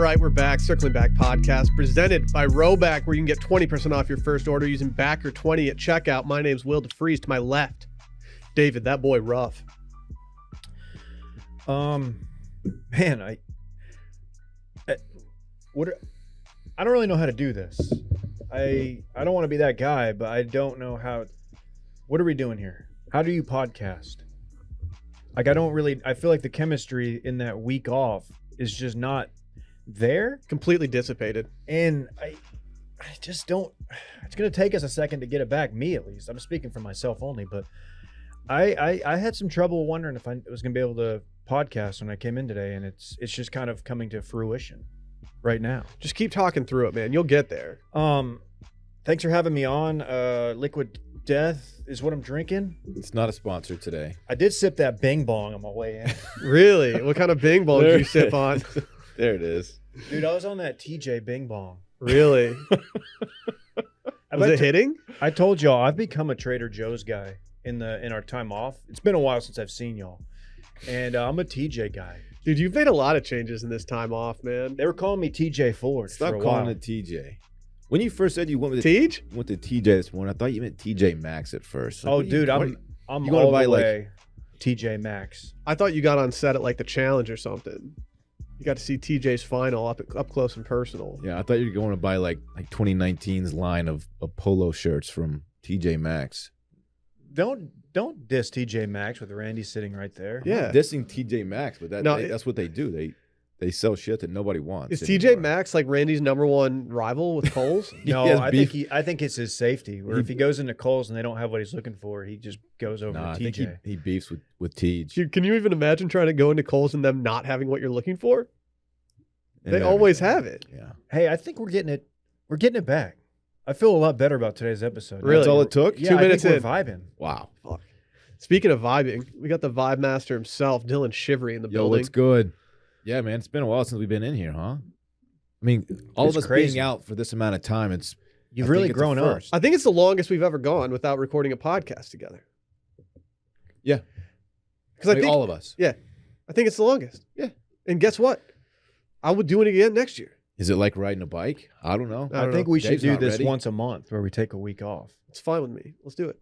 right, we're back. Circling Back podcast presented by Roback, where you can get 20% off your first order using Backer20 at checkout. My name's Will DeFries. To my left, David, that boy rough. Man, I don't really know how to do this. I don't want to be that guy, but I don't know how. What are we doing here? How do you podcast? Like, I feel like the chemistry in that week off is just not there. Completely dissipated. And I just don't. It's going to take us a second to get it back. Me, at least. I'm speaking for myself only, but I had some trouble wondering if I was going to be able to podcast when I came in today, and it's just kind of coming to fruition right now. Just keep talking through it, man. You'll get there. Thanks for having me on. Liquid Death is what I'm drinking. It's not a sponsor today. I did sip that Bing Bong on my way in. Really? What kind of Bing Bong did you sip on? There it is. Dude, I was on that TJ Bing Bong. Really? Was it hitting? I told y'all I've become a Trader Joe's guy in our time off. It's been a while since I've seen y'all, and I'm a TJ guy. Dude, you've made a lot of changes in this time off, man. They were calling me TJ Ford. Stop for a calling while. it TJ. When you first said you went with TJ this morning, I thought you meant TJ Maxx at first. Like, dude, I'm you going to buy like TJ Maxx. I thought you got on set at like the Challenge or something. You got to see TJ's final up close and personal. Yeah, I thought you were going to buy like 2019's line of polo shirts from TJ Maxx. Don't diss TJ Maxx with Randy sitting right there. Yeah, dissing TJ Maxx, but that's what they do. They sell shit that nobody wants. Is TJ Maxx like Randy's #1 rival with Kohl's? No, I think it's his safety. Where if he goes into Kohl's and they don't have what he's looking for, he just goes over to TJ. I think he beefs with Tej. Dude, can you even imagine trying to go into Kohl's and them not having what you're looking for? They always have it. Yeah. Hey, I think we're getting it back. I feel a lot better about today's episode. Really? That's all it took? Yeah, 2 minutes I in. think we're vibing. Wow. Fuck. Speaking of vibing, we got the vibe master himself, Dylan Shivery, in the building. What's good? Yeah, man, it's been a while since we've been in here, huh? I mean, all of us being out for this amount of time, you've really grown up. I think it's the longest we've ever gone without recording a podcast together. Yeah. Because I think all of us. Yeah. I think it's the longest. Yeah. And guess what? I would do it again next year. Is it like riding a bike? I don't know. I think we should Dave's do not this ready. once a month where we take a week off. It's fine with me. Let's do it.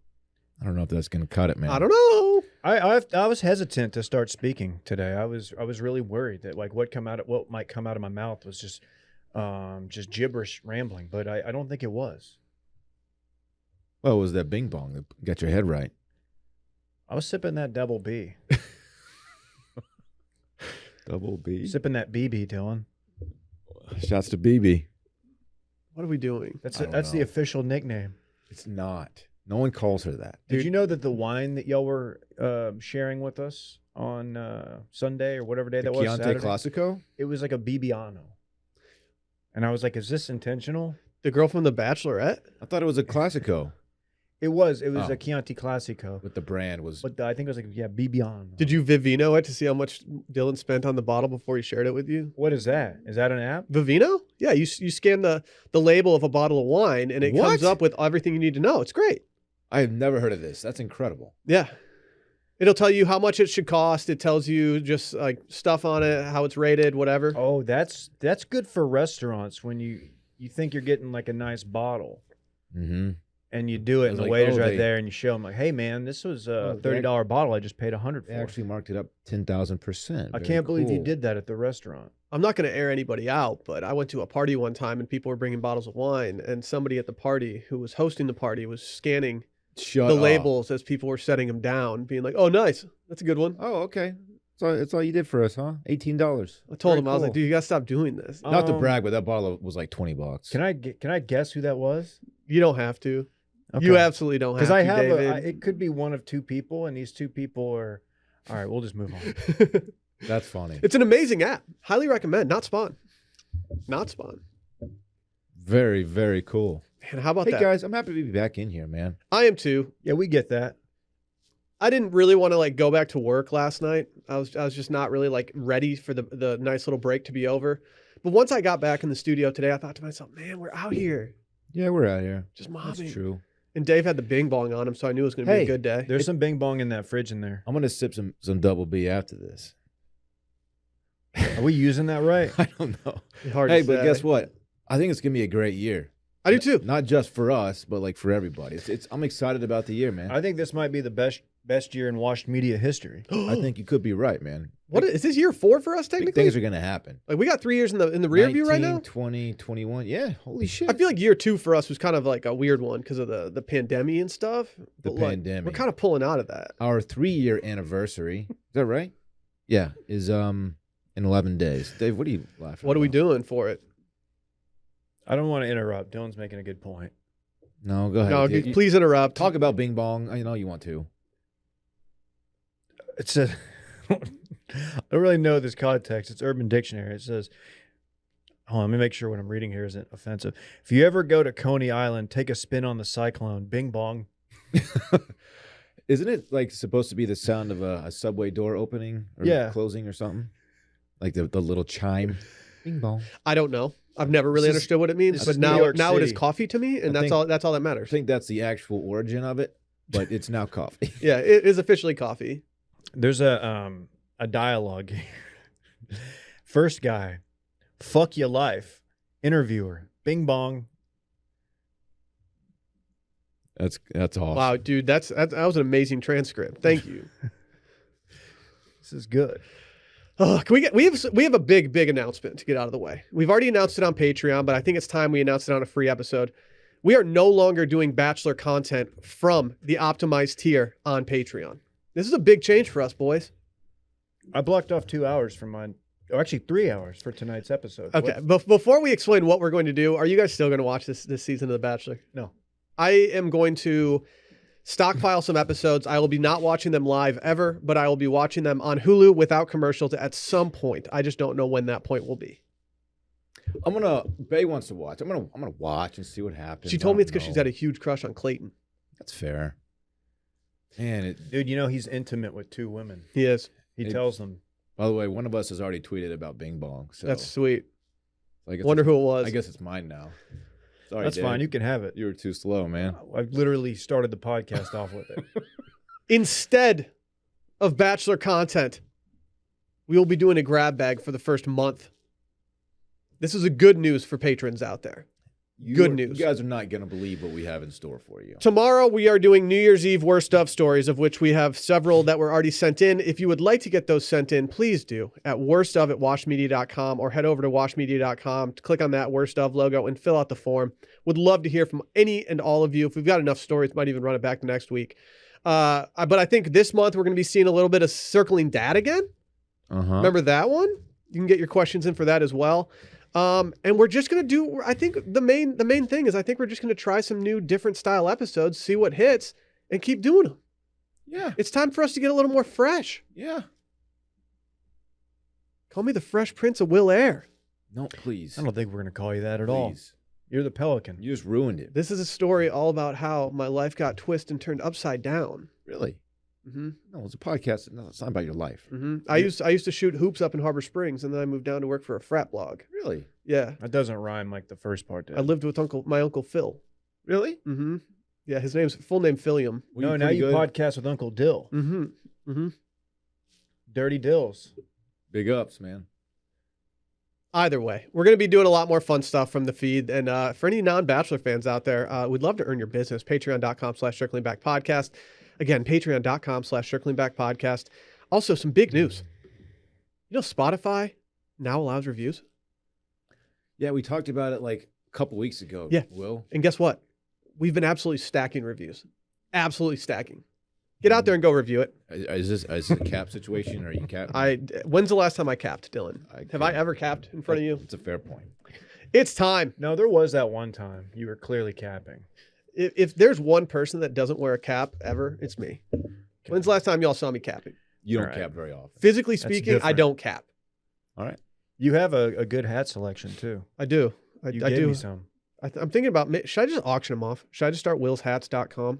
I don't know if that's going to cut it, man. I don't know. I was hesitant to start speaking today. I was really worried that like what might come out of my mouth was just gibberish rambling, but I don't think it was. Well, it was that Bing Bong that got your head right. I was sipping that Double B. Double B. Sipping that BB, Dylan. Shouts to BB. What are we doing? That's I don't the know. official nickname. It's not. No one calls her that. Did you know that the wine that y'all were sharing with us on Sunday or whatever day that was, Chianti Saturday, Classico? it was like a Bibbiano. And I was like, is this intentional? The girl from The Bachelorette? I thought it was a Classico. It was Oh. a Chianti Classico. But the brand was... But I think it was like, Bibbiano. Did you Vivino it to see how much Dylan spent on the bottle before he shared it with you? What is that? Is that an app? Vivino? Yeah, you scan the label of a bottle of wine and it comes up with everything you need to know. It's great. I have never heard of this. That's incredible. Yeah. It'll tell you how much it should cost. It tells you just like stuff on it, how it's rated, whatever. Oh, that's good for restaurants when you think you're getting like a nice bottle. Mm-hmm. And you do it, and the like, waiter's right they- there, and you show them like, "Hey, man, this was a $30 bottle. I just paid $100 They for." actually marked it up 10,000%. I can't believe you did that at the restaurant. I'm not going to air anybody out, but I went to a party one time and people were bringing bottles of wine, and somebody at the party who was hosting the party was scanning Shut the up. labels as people were setting them down, being like, "Oh, nice, that's a good one." Oh, okay. So that's all you did for us, huh? $18. I told Very him, I was like, cool. "Dude, you got to stop doing this." Not to brag, but that bottle was like $20. Can I guess who that was? You don't have to. Okay. You absolutely don't have Because to, I have David. it could be one of two people, and these two people are. All right, we'll just move on. That's funny. It's an amazing app. Highly recommend. Not Spawn. Not Spawn. Very, very cool. Man, how about Hey, that? guys, I'm happy to be back in here, man. I am too. Yeah, we get that. I didn't really want to like go back to work last night. I was just not really like ready for the nice little break to be over. But once I got back in the studio today, I thought to myself, man, we're out here. Yeah, we're out here. Just mobbing. That's true. And Dave had the Bing Bong on him, so I knew it was going to be a Hey, good day. There's some Bing Bong in that fridge in there. I'm going to sip some Double B after this. Are we using that right? I don't know. Hard Hey, to but say. guess what? I think it's gonna be a great year. I do too. Not just for us, but like for everybody. I'm excited about the year, man. I think this might be the best year in washed media history. I think you could be right, man. What is this year 4 for us Big technically? things are gonna happen. Like we got 3 years in the rear view right now. 20, 21. Yeah, holy shit. I feel like year 2 for us was kind of like a weird one because of the pandemic and stuff. The But, like, pandemic. we're kind of pulling out of that. Our 3-year anniversary. Is that right? Yeah, is in 11 days. Dave, what are you laughing What are we about? doing for it? I don't want to interrupt. Dylan's making a good point. No, go ahead. No, please interrupt. Talk about Bing Bong. I know you want to. It says, I don't really know this context. It's Urban Dictionary. It says, hold on, let me make sure what I'm reading here isn't offensive. If you ever go to Coney Island, take a spin on the cyclone. Bing bong. Isn't it like supposed to be the sound of a subway door opening or Yeah. closing or something? Like the little chime. Bing bong. I don't know. I've never really This is- understood what it means, this but is New now York it is City. coffee to me, and I that's think- all that I matters. think that's the actual origin of it, but it's now coffee. Yeah, it is officially coffee. There's a dialogue here. First guy, fuck your life. Interviewer, bing bong. That's awesome. Wow, dude, that was an amazing transcript. Thank you. This is good. Oh, we have a big announcement to get out of the way. We've already announced it on Patreon, but I think it's time we announced it on a free episode. We are no longer doing Bachelor content from the optimized tier on Patreon. This is a big change for us, boys. I blocked off 2 hours from mine. Oh, actually 3 hours for tonight's episode. Okay, before we explain what we're going to do, are you guys still going to watch this season of The Bachelor? No. I am going to stockpile some episodes. I will be not watching them live ever, but I will be watching them on Hulu without commercials at some point. I just don't know when that point will be. Bay wants to watch. I'm gonna watch and see what happens. She told me it's because she's had a huge crush on Clayton. That's fair. Man, Dude, you know he's intimate with 2 women. He is. He It- tells them. by the way, one of us has already tweeted about Bing Bong. So That's sweet. I guess Wonder it's- who it was. I guess it's mine now. Sorry, That's Dave. fine. You can have it. You were too slow, man. I literally started the podcast off with it. Instead of Bachelor content, we will be doing a grab bag for the first month. This is a good news for patrons out there. Good news. You guys are not gonna believe what we have in store for you. Tomorrow, we are doing New Year's Eve worst of stories, of which we have several that were already sent in. If you would like to get those sent in, please do at worstof@washmedia.com or head over to washmedia.com, click on that worst of logo and fill out the form. Would love to hear from any and all of you. If we've got enough stories, might even run it back to next week. But I think this month we're going to be seeing a little bit of circling dad again. Remember that one? You can get your questions in for that as well. And we're just going to do, I think the main thing is I think we're just going to try some new different style episodes, see what hits, and keep doing them. Yeah. It's time for us to get a little more fresh. Yeah. Call me the Fresh Prince of Will Air. No, please. I don't think we're going to call you that at all. Please. You're the pelican. You just ruined it. This is a story all about how my life got twisted and turned upside down. Really? Mm-hmm. No, it's a podcast. No, it's not about your life. Mm-hmm. I used to shoot hoops up in Harbor Springs, and then I moved down to work for a frat blog. Really? Yeah, That doesn't rhyme like the first part did. I lived with my uncle Phil. Really? Mm-hmm. Yeah, his name's full name Philium. Were No, now pretty you good? podcast with Uncle Dill. Mm-hmm. Mm-hmm. Dirty Dills. Big ups, man. Either way, we're going to be doing a lot more fun stuff from the feed. And for any non-Bachelor fans out there, we'd love to earn your business. Patreon.com/circlingbackpodcast. Again, Patreon.com/circlingbackpodcast. Also, some big news. You know, Spotify now allows reviews. Yeah, we talked about it like a couple weeks ago. Yeah. Will. And guess what? We've been absolutely stacking reviews. Absolutely stacking. Get out there and go review it. Is this a cap situation or are you cap? When's the last time I capped, Dylan? Have I can't- ever capped in front of you? It's a fair point. It's time. No, there was that one time you were clearly capping. If there's one person that doesn't wear a cap ever, it's me. When's the last time y'all saw me capping? You don't All right. cap very often. Physically That's speaking, I different. don't cap. All right. You have a good hat selection too. I do. I You do. gave me some. I'm thinking about, should I just auction them off? Should I just start willshats.com?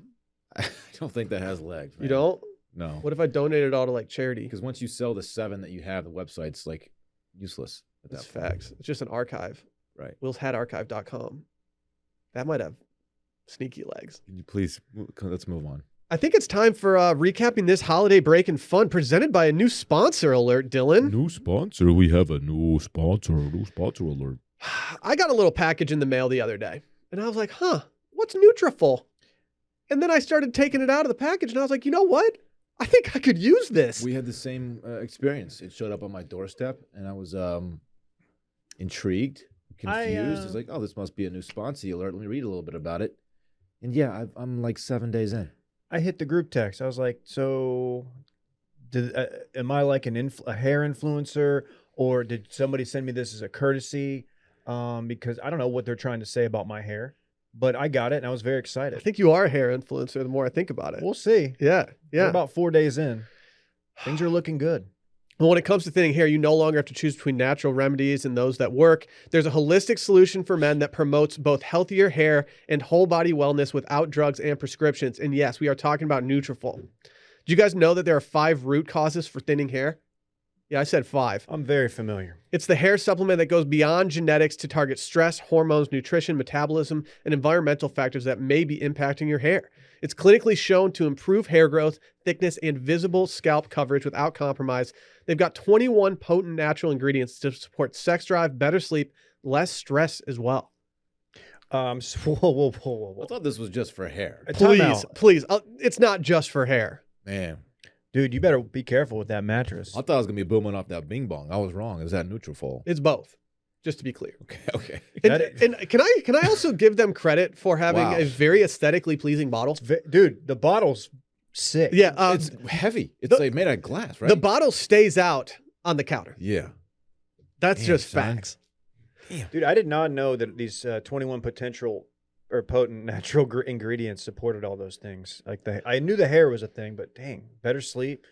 I don't think that has legs. You man. don't? No. What if I donate it all to like charity? Because once you sell the 7 that you have, the website's like useless at That's that point. facts. It's just an archive. Right. Willshatarchive.com. That might have sneaky legs. Can you please let's move on. I think it's time for recapping this holiday break and fun presented by a new sponsor alert, Dylan. New sponsor. We have a new sponsor. New sponsor alert. I got a little package in the mail the other day, and I was like, what's Nutrafol? And then I started taking it out of the package, and I was like, you know what? I think I could use this. We had the same experience. It showed up on my doorstep, and I was intrigued, confused. It's like, oh, this must be a new sponsor alert. Let me read a little bit about it. And yeah, I'm like 7 days in. I hit the group text. I was like, so am I like a hair influencer, or did somebody send me this as a courtesy? Because I don't know what they're trying to say about my hair, but I got it, and I was very excited. I think you are a hair influencer the more I think about it. We'll see. Yeah. We're about 4 days in. Things are looking good. Well, when it comes to thinning hair, you no longer have to choose between natural remedies and those that work. There's a holistic solution for men that promotes both healthier hair and whole body wellness without drugs and prescriptions. And yes, we are talking about Nutrafol. Do you guys know that there are 5 root causes for thinning hair? Yeah, I said 5. I'm very familiar. It's the hair supplement that goes beyond genetics to target stress, hormones, nutrition, metabolism, and environmental factors that may be impacting your hair. It's clinically shown to improve hair growth, thickness, and visible scalp coverage without compromise. They've got 21 potent natural ingredients to support sex drive, better sleep, less stress as well. Whoa. I thought this was just for hair. Please. It's not just for hair. Man. Dude, you better be careful with that mattress. I thought I was going to be booming off that bing bong. I was wrong. Is that Nutrafol? It's both, just to be clear. Okay. And can I also give them credit for having a very aesthetically pleasing bottle? Dude, the bottle's sick. Yeah. It's heavy. It's like made out of glass, right? The bottle stays out on the counter. Yeah. That's just facts. Damn. Dude, I did not know that these 21 potential or potent natural ingredients supported all those things. Like I knew the hair was a thing, but dang, better sleep,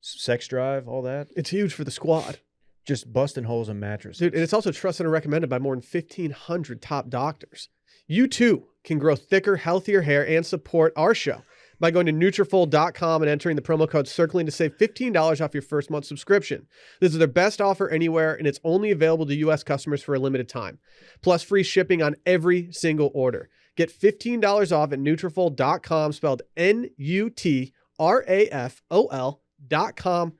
sex drive, all that. It's huge for the squad. Just busting holes in mattresses. Dude, and it's also trusted and recommended by more than 1,500 top doctors. You too can grow thicker, healthier hair and support our show by going to Nutrafol.com and entering the promo code CIRCLING to save $15 off your first month subscription. This is their best offer anywhere, and it's only available to U.S. customers for a limited time. Plus free shipping on every single order. Get $15 off at Nutrafol.com, spelled Nutrafol.com,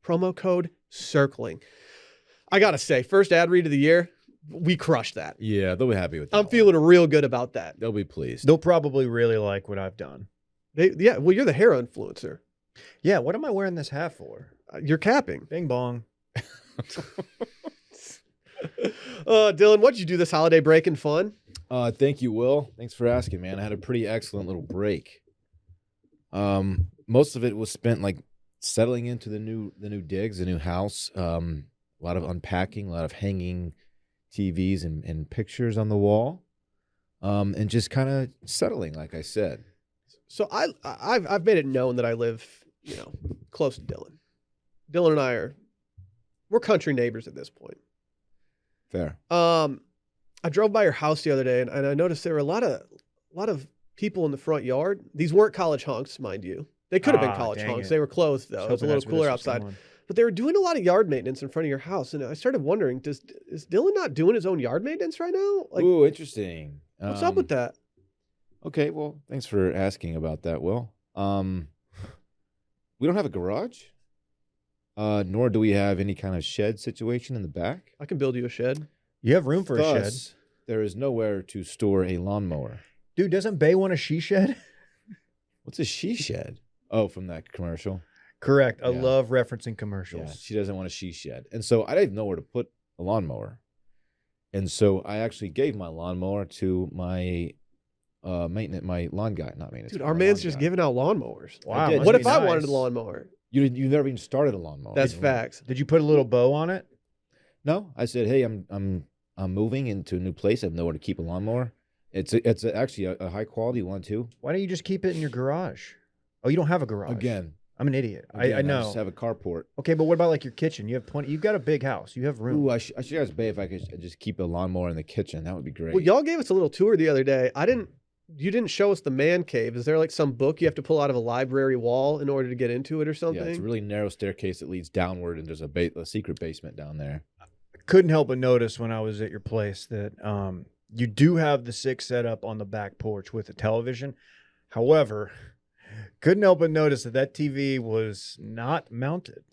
promo code CIRCLING. I got to say, first ad read of the year, we crushed that. Yeah, they'll be happy with that. I'm feeling real good about that. They'll be pleased. They'll probably really like what I've done. Well, you're the hair influencer. Yeah, what am I wearing this hat for? You're capping. Bing bong. Dylan, what'd you do this holiday break and fun? Thank you, Will. Thanks for asking, man. I had a pretty excellent little break. Most of it was spent like settling into the new digs, the new house. A lot of unpacking, a lot of hanging TVs and pictures on the wall, and just kind of settling, like I said. So I've made it known that I live, close to Dylan. Dylan and we're country neighbors at this point. Fair. I drove by your house the other day and I noticed there were a lot of people in the front yard. These weren't college hunks, mind you. They could have been college hunks. They were clothed though. It was a little cooler outside. But they were doing a lot of yard maintenance in front of your house, and I started wondering: is Dylan not doing his own yard maintenance right now? Ooh, interesting. What's up with that? Okay, well, thanks for asking about that, Will. We don't have a garage, nor do we have any kind of shed situation in the back. I can build you a shed. You have room for a shed. There is nowhere to store a lawnmower. Dude, doesn't Bay want a she shed? What's a she shed? Oh, from that commercial. Correct. I love referencing commercials. Yeah, she doesn't want a she shed. And so I didn't know where to put a lawnmower. And so I actually gave my lawnmower to my my lawn guy, not maintenance. Dude, our man's just giving out lawnmowers. Wow. What if I wanted a lawnmower? You never even started a lawnmower. That's facts. Did you put a little bow on it? No, I said, hey, I'm moving into a new place. I have nowhere to keep a lawnmower. It's actually a high quality one too. Why don't you just keep it in your garage? Oh, you don't have a garage. Again, I'm an idiot. I know. I just have a carport. Okay, but what about like your kitchen? You have plenty. You've got a big house. You have room. Ooh, I should ask Bay if I could just keep a lawnmower in the kitchen. That would be great. Well, y'all gave us a little tour the other day. You didn't show us the man cave. Is there like some book you have to pull out of a library wall in order to get into it or something? Yeah, it's a really narrow staircase that leads downward, and there's a secret basement down there. I couldn't help but notice when I was at your place that you do have the 6 set up on the back porch with a television. However, Couldn't help but notice that TV was not mounted.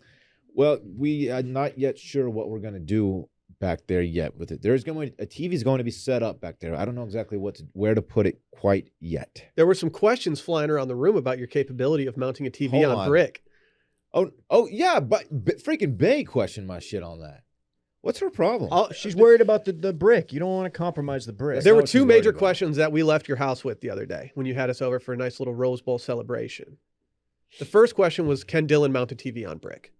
Well, we are not yet sure what we're going to do back there yet with it. A TV is going to be set up back there. I don't know exactly where to put it quite yet. There were some questions flying around the room about your capability of mounting a TV Hold on on. brick. Oh yeah, but freaking Bay questioned my shit on that. What's her problem? She's worried about the brick. You don't want to compromise the brick. That's There not were what she's two worried major about. questions that we left your house with the other day when you had us over for a nice little Rose Bowl celebration. The first question was, can Dylan mount a TV on brick?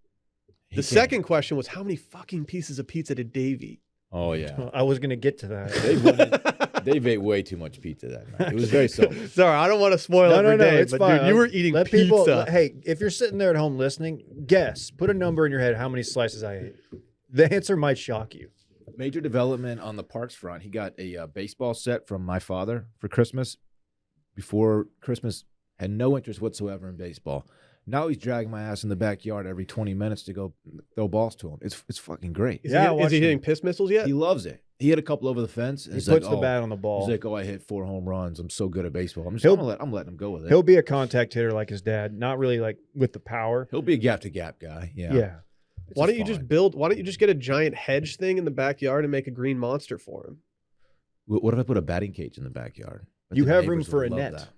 The second question was, how many fucking pieces of pizza did Dave eat? Oh yeah, I was going to get to that. Dave ate way too much pizza that night. It was very selfish. Sorry, I don't want to spoil it for Dave, it's but fine. dude, you were eating Let pizza. people, hey, if you're sitting there at home listening, guess. Put a number in your head how many slices I ate. The answer might shock you. Major development on the parks front. He got a baseball set from my father for Christmas. Before Christmas, had no interest whatsoever in baseball. Now he's dragging my ass in the backyard every 20 minutes to go throw balls to him. It's fucking great. Is Yeah, I he, is watched he him. hitting piss missiles yet? He loves it. He hit a couple over the fence. And He he's puts like, the bat on the ball. He's like, I hit 4 home runs. I'm so good at baseball. I'm letting him go with it. He'll be a contact hitter like his dad, not really like with the power. He'll be a gap to gap guy. Yeah. Yeah. It's Why don't you fine. just get a giant hedge thing in the backyard and make a green monster for him? What if I put a batting cage in the backyard? I You think have room neighbors for would a love net. that.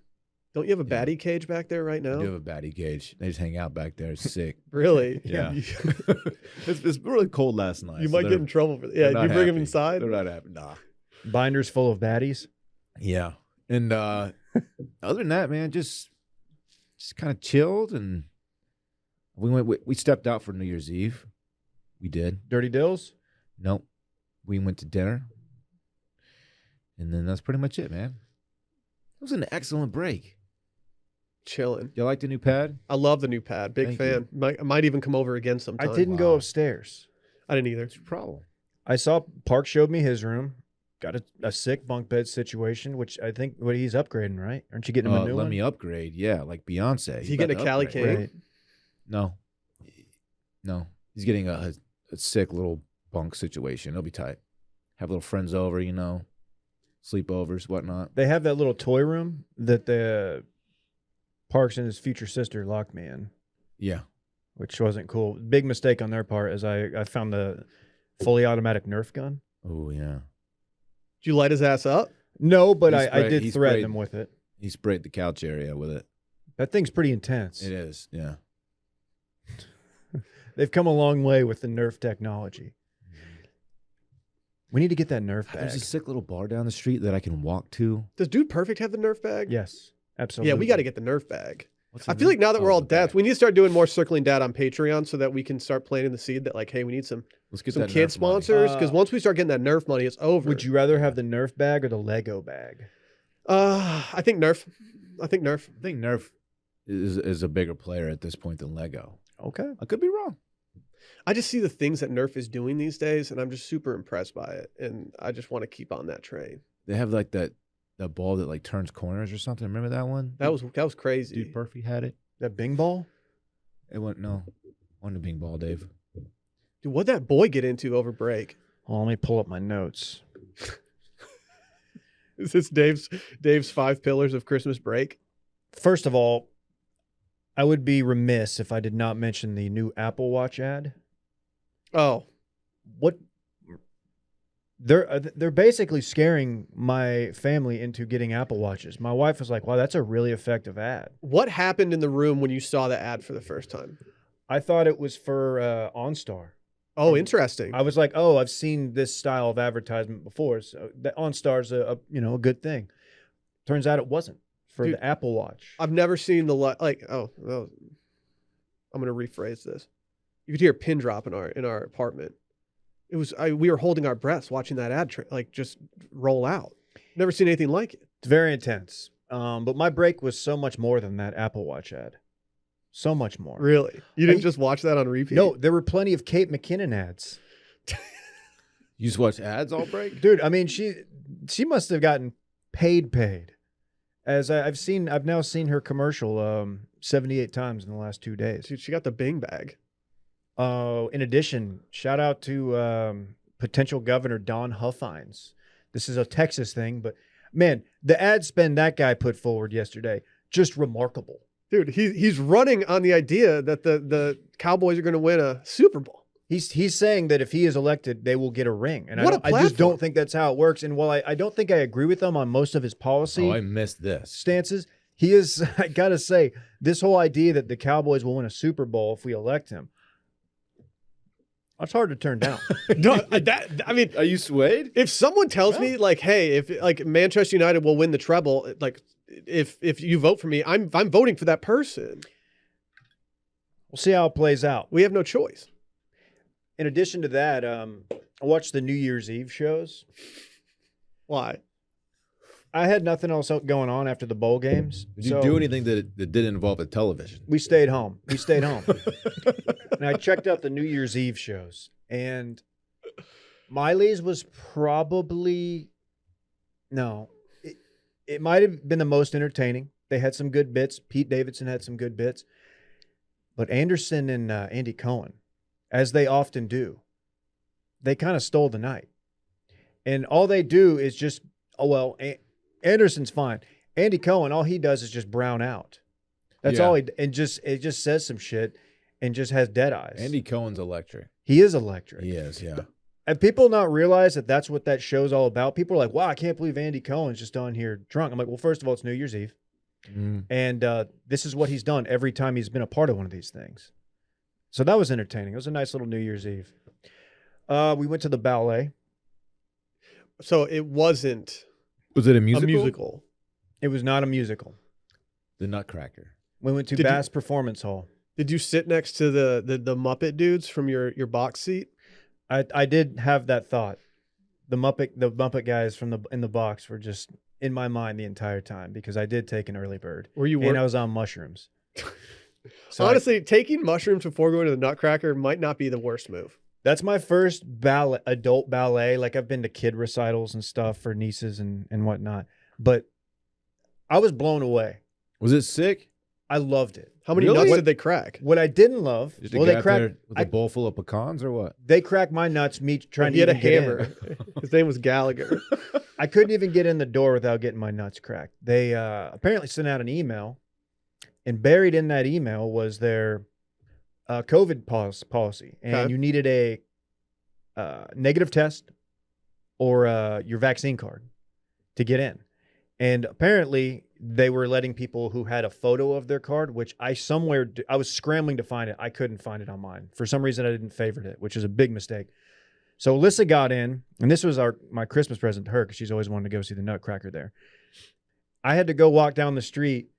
Don't you have a Yeah. batting cage back there right I now? do have a batting cage. They just hang out back there. It's sick. Really? Yeah. You, It's really cold last night. you so might they're- get in trouble for that. they're Yeah, not you bring him happy. inside? They're not happy. Nah. Binders full of baddies. Yeah. And other than that, man, just kind of chilled, and we stepped out for New Year's Eve. We did. Dirty Dills. Nope. We went to dinner. And then that's pretty much it, man. It was an excellent break. Chilling. You like the new pad? I love the new pad. Big Thank fan. I might even come over again I sometime. didn't go Wow. upstairs. I didn't either. What's your problem? I saw Park showed me his room. Got a sick bunk bed situation, which I think he's upgrading, right? Aren't you getting him a new Let one? me upgrade. Yeah, like Beyonce. Is he getting a Cali upgrade. King? Right. No. He's getting a sick little bunk situation. It'll be tight. Have little friends over, sleepovers, whatnot. They have that little toy room that the Parks and his future sister locked me in, Yeah. which wasn't cool. Big mistake on their part, as I found the fully automatic Nerf gun. Oh yeah. Did you light his ass up? No, but He I sprayed- did he threaten sprayed- him with it. He sprayed the couch area with it. That thing's pretty intense. It is. Yeah. They've come a long way with the Nerf technology. We need to get that Nerf bag. There's a sick little bar down the street that I can walk to. Does Dude Perfect have the Nerf bag? Yes, absolutely. Yeah, we got to get the Nerf bag. What's I the feel like now that oh, we're all the dads, bag. we need to start doing more Circling Dad on Patreon so that we can start planting the seed that, like, hey, we need some Let's get kid that Nerf money. sponsors. Because once we start getting that Nerf money, it's over. Would you rather have the Nerf bag or the Lego bag? I think Nerf. I think Nerf is a bigger player at this point than Lego. Okay. I could be wrong. I just see the things that Nerf is doing these days, and I'm just super impressed by it. And I just want to keep on that train. They have like that ball that like turns corners or something. Remember that one? That was crazy. Dude Perfy had it. That Bing ball? It went on a Bing ball, Dave. Dude, what'd that boy get into over break? Well, let me pull up my notes. Is this Dave's 5 pillars of Christmas break? First of all, I would be remiss if I did not mention the new Apple Watch ad. Oh, What? They're basically scaring my family into getting Apple Watches. My wife was like, "Wow, that's a really effective ad." what happened in the room when you saw the ad for the first time? I thought it was for OnStar. Oh, interesting. I was like, "Oh, I've seen this style of advertisement before, so the OnStar's a good thing." Turns out it wasn't for Dude, the Apple Watch. I've never seen the like. Oh, no. I'm gonna rephrase this. You could hear a pin drop in our apartment. It was we were holding our breaths watching that ad just roll out. Never seen anything like it. It's very intense. But my break was so much more than that Apple Watch ad. So much more. Really, you didn't just watch that on repeat? No, there were plenty of Kate McKinnon ads. You just watch ads all break? Dude, I mean, she must have gotten paid. As I've now seen her commercial 78 times in the last 2 days. Dude, she got the Bing bag. In addition, shout out to potential Governor Don Huffines. This is a Texas thing, but man, the ad spend that guy put forward yesterday, just remarkable. Dude, he's running on the idea that the Cowboys are going to win a Super Bowl. He's saying that if he is elected, they will get a ring. And What a I just platform. don't think that's how it works. And while I don't think I agree with him on most of his policy Oh, I missed this. stances, he is, I got to say, this whole idea that the Cowboys will win a Super Bowl if we elect him, that's hard to turn down. No, I mean, Are you swayed? if someone tells me like, hey, if like Manchester United will win the treble, like if you vote for me, I'm voting for that person. We'll see how it plays out. We have no choice. In addition to that, I watched the New Year's Eve shows. Why? I had nothing else going on after the bowl games. Did you do anything that didn't involve a television? We stayed home. And I checked out the New Year's Eve shows. And Miley's was probably, no, it might have been the most entertaining. They had some good bits. Pete Davidson had some good bits. But Anderson and Andy Cohen, as they often do, they kind of stole the night. And all they do is just, Anderson's fine. Andy Cohen, all he does is just brown out. That's all it just says some shit and just has dead eyes. Andy Cohen's electric. He is electric. He is, yeah. And people not realize that that's what that show's all about. People are like, wow, I can't believe Andy Cohen's just on here drunk. I'm like, well, first of all, it's New Year's Eve. And this is what he's done every time he's been a part of one of these things. So that was entertaining. It was a nice little New Year's Eve. We went to the ballet. So it wasn't Was it a a musical? musical. It was not a musical. The Nutcracker. We went to Did you- Bass Performance Hall. Did you sit next to the Muppet dudes from your box seat? I did have that thought. The Muppet guys in the box were just in my mind the entire time because I did take an early bird. Were you And I was on mushrooms. So honestly, taking mushrooms before going to the Nutcracker might not be the worst move. that's my first adult ballet. Like I've been to kid recitals and stuff for nieces and whatnot, but I was blown away. Was it sick? I loved it. How many Really? nuts did they crack? What I didn't love, Just well, a guy they up cracked. there with a bowl full of pecans or what? They cracked my nuts. Me trying He to had a even get in. hammer. His name was Gallagher. I couldn't even get in the door without getting my nuts cracked. They apparently sent out an email, and buried in that email was their COVID policy, and Okay. you needed a negative test or your vaccine card to get in. And apparently, they were letting people who had a photo of their card, which I was scrambling to find it. I couldn't find it on mine. For some reason, I didn't favorite it, which is a big mistake. So Alyssa got in, and this was my Christmas present to her because she's always wanted to go see the Nutcracker there. I had to go walk down the street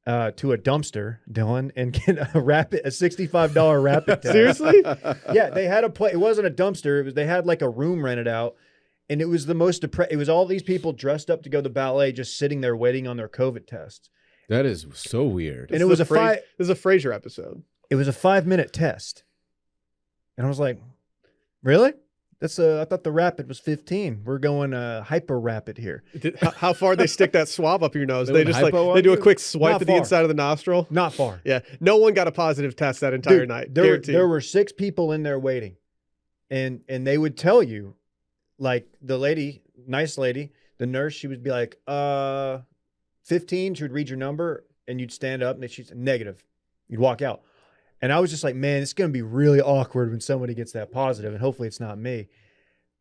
to a dumpster, Dylan, and get a $65 rapid test. Seriously? Yeah, they had it wasn't a dumpster. They had like a room rented out, and it was the most it was all these people dressed up to go to the ballet, just sitting there waiting on their COVID tests. That is so weird. And it was This is a Frasier episode. It was a 5-minute test, and I was like, "Really? That's I thought the rapid was 15. We're going hyper rapid here. How far they stick that swab up your nose? They They went just like hypo on they do a you? quick swipe Not at the far. inside of the nostril. Not far. Yeah, no one got a positive test that entire Dude, night. There were 6 people in there waiting, and they would tell you, like the lady, nice lady, the nurse, she would be like, 15. She would read your number, and you'd stand up, and she'd say negative. You'd walk out, and I was just like, man, it's gonna be really awkward when somebody gets that positive, and hopefully it's not me.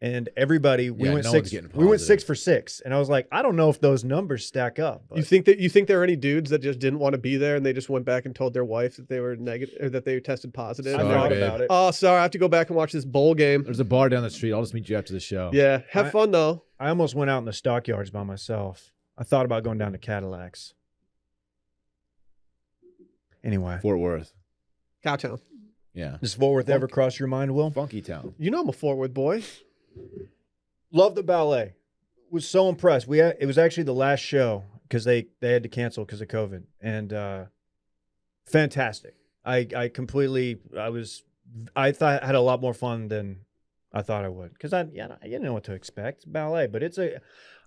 And everybody, we Yeah, went no 6. one's getting We went positive. 6 for 6, and I was like, I don't know if those numbers stack up. But You think there are any dudes that just didn't want to be there and they just went back and told their wife that they were negative or that they tested positive? I Sorry, thought babe. about it. Oh, sorry, I have to go back and watch this bowl game. There's a bar down the street. I'll just meet you after the show. Yeah, have fun though. I almost went out in the stockyards by myself. I thought about going down to Cadillacs. Anyway, Fort Worth. Cowtown. Yeah. does Fort Worth ever cross your mind, Will? Funky town. You know I'm a Fort Worth boy. Love the ballet. Was so impressed. It was actually the last show because they had to cancel because of COVID, and fantastic. I thought I had a lot more fun than I thought I would because I didn't know what to expect. It's ballet, but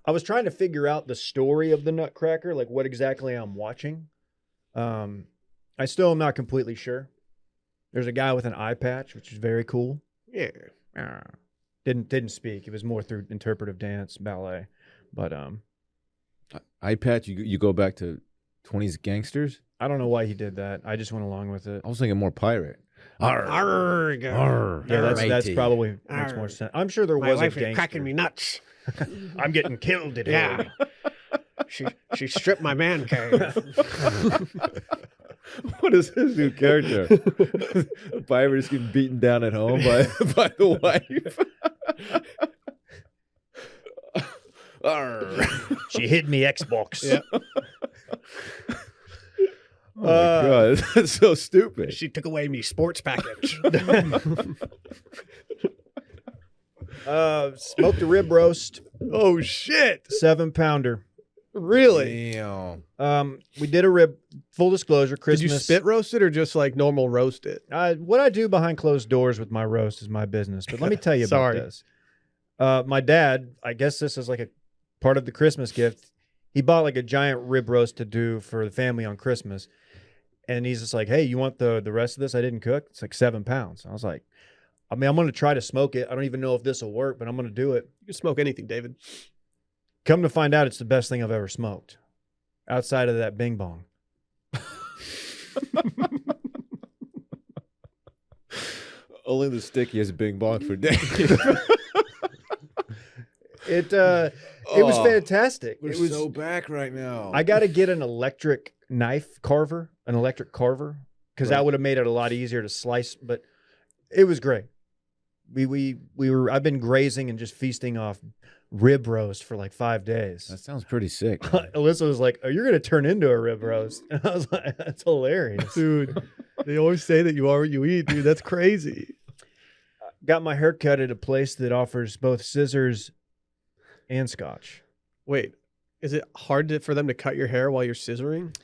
I was trying to figure out the story of the Nutcracker, like what exactly I'm watching. I still am not completely sure. There's a guy with an eye patch, which is very cool. Yeah. Didn't speak. It was more through interpretive dance, ballet. But Eye patch, you go back to 20s gangsters. I don't know why he did that. I just went along with it. I was thinking more pirate. Arr, Arrgh. arr, Yeah, that's matey. probably makes Arr. more sense. I'm sure there My was a wife is gangster. cracking me nuts. I'm getting killed at Yeah. home. She stripped my man cave. What is his new character? A pirate is getting beaten down at home by the wife. Arr. She hid me Xbox. Yep. Oh my god, that's so stupid. She took away me sports package. Smoked a rib roast, Oh shit! 7-pounder. Really? Damn. We did a rib. Full disclosure, Did Christmas. you spit roast it or just like normal roast it? What I do behind closed doors with my roast is my business. But let me tell you about Sorry. this. My dad, I guess this is like a part of the Christmas gift. He bought like a giant rib roast to do for the family on Christmas. And he's just like, hey, you want the rest of this I didn't cook? It's like 7 pounds. I was like, I mean, I'm going to try to smoke it. I don't even know if this will work, but I'm going to do it. You can smoke anything, David. Come to find out, it's the best thing I've ever smoked outside of that Bing Bong. Only the stickiest Bing Bong for days. It was fantastic. We're It was so back right now. I got to get an electric knife carver, because that would have made it a lot easier to slice. But it was great. We were. I've been grazing and just feasting off rib roast for like 5 days. That sounds pretty sick. man. Alyssa was like, "Oh, you're gonna turn into a rib roast," and I was like, "That's hilarious." Dude, they always say that you are what you eat, dude. That's crazy. Got my hair cut at a place that offers both scissors and scotch. Wait, is it hard for them to cut your hair while you're scissoring?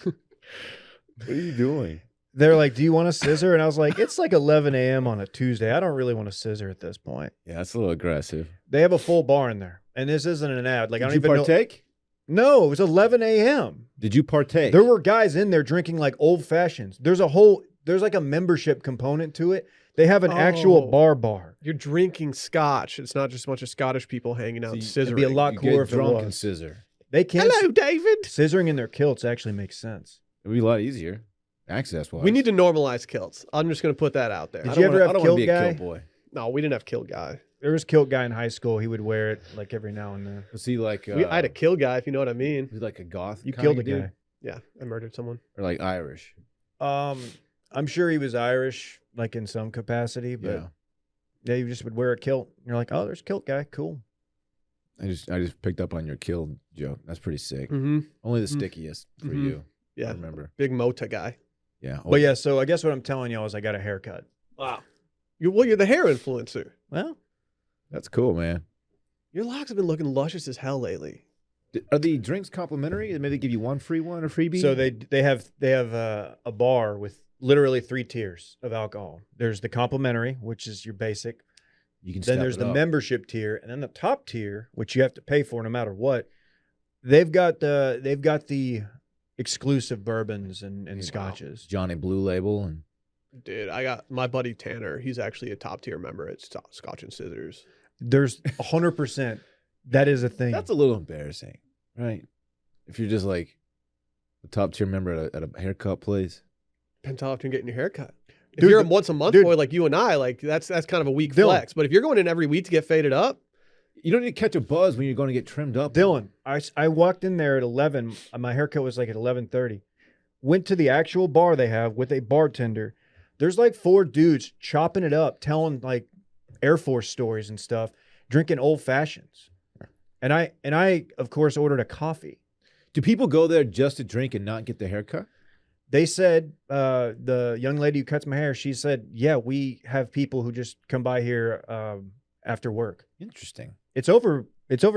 What are you doing? They're like, "Do you want a scissor?" And I was like, "It's like 11 a.m. on a Tuesday. I don't really want a scissor at this point." Yeah, that's a little aggressive. They have a full bar in there, and this isn't an ad. Like, I Did don't you even partake? know. No, it was 11 a.m. Did you partake? There were guys in there drinking like old fashions. There's like a membership component to it. They have an actual Oh. bar. You're drinking scotch. It's not just a bunch of Scottish people hanging out and So scissoring. It'd be a lot You cooler get if it drunk and was. scissor. They can't. Hello, David. Scissoring in their kilts actually makes sense. It'd be a lot easier, access wise. We need to normalize kilts. I'm just going to put that out there. Did you ever have I don't kilt want to be a guy? kilt boy. No, we didn't have kill guy. There was kilt guy in high school. He would wear it like every now and then. Was he like? I had a kill guy, if you know what I mean. Was he like a goth? You kinda killed a dude? guy. Yeah, I murdered someone. or like Irish? I'm sure he was Irish, like in some capacity, but Yeah. yeah, you just would wear a kilt. You're like, oh, there's a kilt guy. Cool. I just picked up on your kill joke. That's pretty sick. Mm-hmm. Only the Mhm. stickiest for Mhm. you. I Yeah, remember. big Mota guy. Yeah. But yeah, so I guess what I'm telling y'all is I got a haircut. Wow. You're the hair influencer. Well, That's cool, man. Your locks have been looking luscious as hell lately. Are the drinks complimentary? Maybe they give you one free one or freebie? so they have a bar with literally 3 tiers of alcohol. There's the complimentary, which is your basic. you can. Then step there's it the up. membership tier, and then the top tier, which you have to pay for no matter what. They've got the exclusive bourbons and Wow. scotches. Johnny Blue Label and Dude, I got my buddy Tanner. He's actually a top tier member at Scotch and Scissors. There's 100%. That is a thing. that's a little embarrassing, right? If you're just like a top tier member at a haircut place. Depends how often you're getting your haircut. If Dude, you're a once a month dude. boy like you and I, like that's kind of a weak Dylan. flex. But if you're going in every week to get faded up, You don't need to catch a buzz when you're going to get trimmed up. Dylan, I walked in there at 11. My haircut was like at 11:30. Went to the actual bar they have with a bartender. There's like 4 dudes chopping it up, telling like Air Force stories and stuff, drinking old fashions. And I of course ordered a coffee. Do people go there just to drink and not get the haircut? They said, the young lady who cuts my hair, she said, yeah, we have people who just come by here after work. Interesting. It's over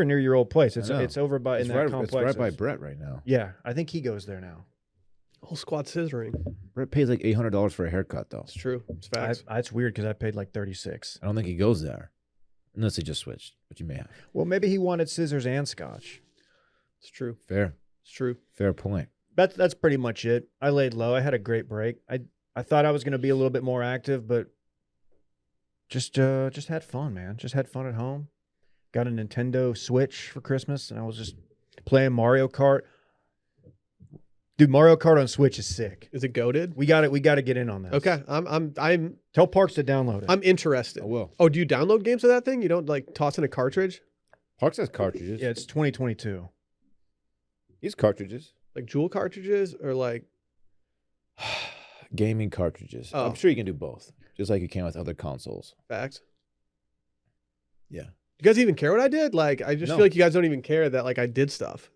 near your old place. I know. It's over by It's in that right, complex. it's right by Brett right now. Yeah, I think he goes there now. whole squad scissoring. Brett pays like $800 for a haircut though. It's true. It's facts. It's weird because I paid like 36. I don't think he goes there, unless he just switched. But you may have. Well, maybe he wanted scissors and scotch. It's true. Fair It's true. point. That's pretty much it. I laid low. I had a great break. I thought I was going to be a little bit more active, but just had fun, man. Just had fun at home. Got a Nintendo Switch for Christmas, and I was just Playing Mario Kart. Dude, Mario Kart on Switch is sick. Is it goated? We got to get in on this. Okay, I'm Tell Parks to download it. I'm interested. I will. Oh, do you download games of that thing? You don't like toss in a cartridge? Parks has cartridges. Yeah, it's 2022. He's cartridges. Like Jewel cartridges or like Gaming cartridges. Oh. I'm sure you can do both, just like you can with other consoles. facts? Yeah. You guys even care what I did? Like, I just No. feel like you guys don't even care that like I did stuff.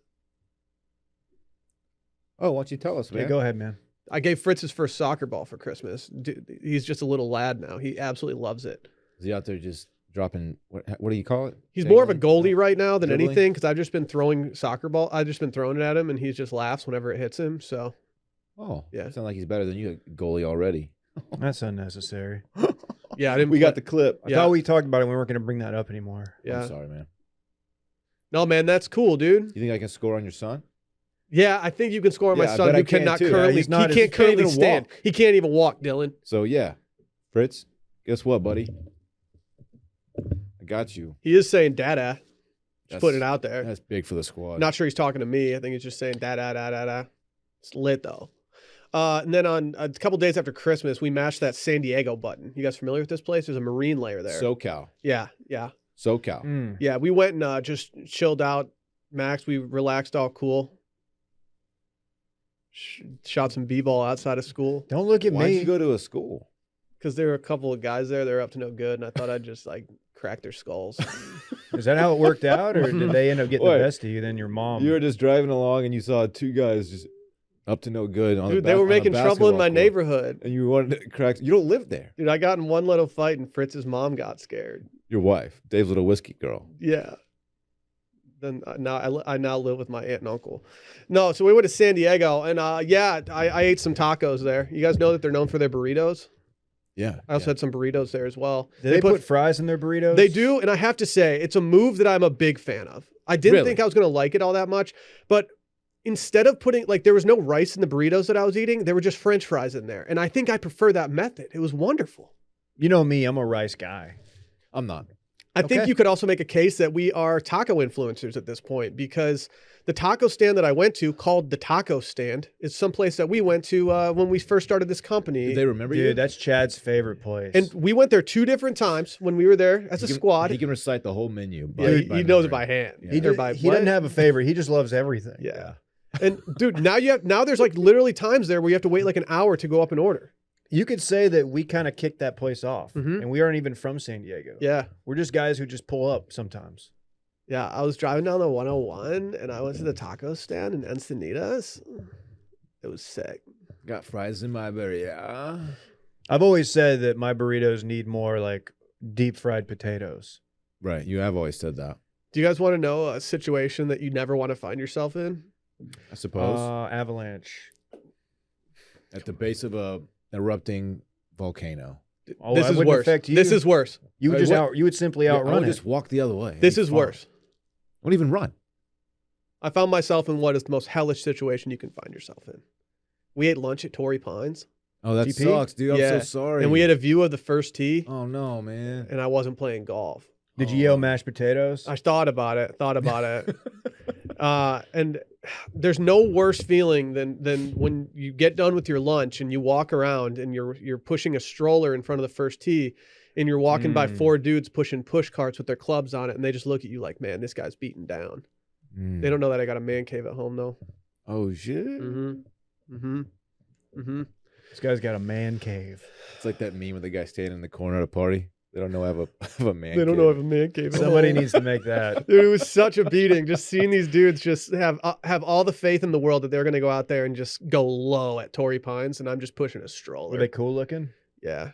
Oh, why don't you tell us, man? Yeah, go ahead, man. I gave Fritz his first soccer ball for Christmas. Dude, he's just a little lad now. He absolutely loves it. Is he out there just dropping? What do you call it? He's more of a Dribbling? goalie right now than Dribbling? anything because I've just been throwing soccer ball. I've just been throwing it at him and he just laughs whenever it hits him. So Oh, Yeah. Sound like he's better than you, goalie already. That's unnecessary. yeah, I didn't. We got the clip. I Yeah. thought we talked about it. We weren't going to bring that up anymore. Yeah. I'm sorry, man. No, man, that's cool, dude. You think I can score on your son? Yeah, I think you can score on my Yeah, I son bet who I can cannot too. Yeah, currently. he's not- he he can't can't currently even stand. walk. He can't even walk, Dylan. So yeah, Fritz, guess what, buddy? I got you. He is saying "dada." Just That's- putting it out there. That's big for the squad. Not sure he's talking to me. I think he's just saying "da da da da da." It's lit though. And then on a couple days after Christmas, we mashed that San Diego button. You guys familiar with this place? There's a marine layer there. SoCal. yeah. SoCal. Mm. Yeah, we went and just chilled out. Max, we relaxed, all cool. Shot some b-ball outside of school Don't look at Why'd me. you go to a school? because there were a couple of guys there. They were up to no good, and I thought I'd just like crack their skulls. Is that how it worked out, or did they end up getting Wait. the best of you than your mom? You were just driving along and you saw two guys just up to no good on Dude, the they were on a making trouble in basketball my court. neighborhood. And you wanted to crack. You don't live there. Dude, I got in one little fight, and Fritz's mom got scared. Your wife, Dave's little whiskey girl. Yeah. Then now I now live with my aunt and uncle. No, so we went to San Diego, and I ate some tacos there. You guys know that they're known for their burritos. Yeah. I also had some burritos there as well. Did they put fries in their burritos? They do, and I have to say, it's a move that I'm a big fan of. I didn't Really? think I was going to like it all that much, but instead of putting, like, there was no rice in the burritos that I was eating, there were just French fries in there, and I think I prefer that method. It was wonderful. You know me, I'm a rice guy. I'm not. I think Okay. you could also make a case that we are taco influencers at this point because the taco stand that I went to, called the Taco Stand, is someplace that we went to when we first started this company. Did they remember you? Dude, that's Chad's favorite place. And we went there 2 different times when we were there as a squad. He can recite the whole menu. By, Dude, by he knows it memory. by hand. Yeah. he, Or did, by he what? doesn't have a favorite. He just loves everything. Yeah. And dude, now there's like literally times there where you have to wait like an hour to go up and order. You could say that we kind of kicked that place off, Mhm. and we aren't even from San Diego. Yeah. We're just guys who just pull up sometimes. Yeah. I was driving down the 101 and I went to the taco stand in Encinitas. It was sick. Got fries in my burrito. I've always said that my burritos need more like deep fried potatoes. Right. You have always said that. Do you guys want to know a situation that you never want to find yourself in? I suppose. Avalanche. At the base of a erupting volcano. Oh, This that is wouldn't worse. affect you. This is worse. You would Wait, just what? you would simply I outrun would it. just walk the other way. This It'd is be fine. worse. Don't even run. I found myself in what is the most hellish situation you can find yourself in. We ate lunch at Torrey Pines, Oh, that GP? sucks, dude. I'm Yeah. so sorry. and we had a view of the first tee, Oh no, man. and I wasn't playing golf. Did you yell mashed potatoes? I thought about it. And there's no worse feeling than when you get done with your lunch and you walk around and you're pushing a stroller in front of the first tee, and you're walking by 4 dudes pushing push carts with their clubs on it, and they just look at you like, man, this guy's beaten down. Mm. They don't know that I got a man cave at home though. Oh shit. This guy's got a man cave. It's like that meme with the guy standing in the corner at a party. They don't know I have a man. They don't know I have a man cave at Somebody home. needs to make that. Dude, it was such a beating. Just seeing these dudes just have all the faith in the world that they're going to go out there and just go low at Torrey Pines, and I'm just pushing a stroller. Were they cool looking? Yeah.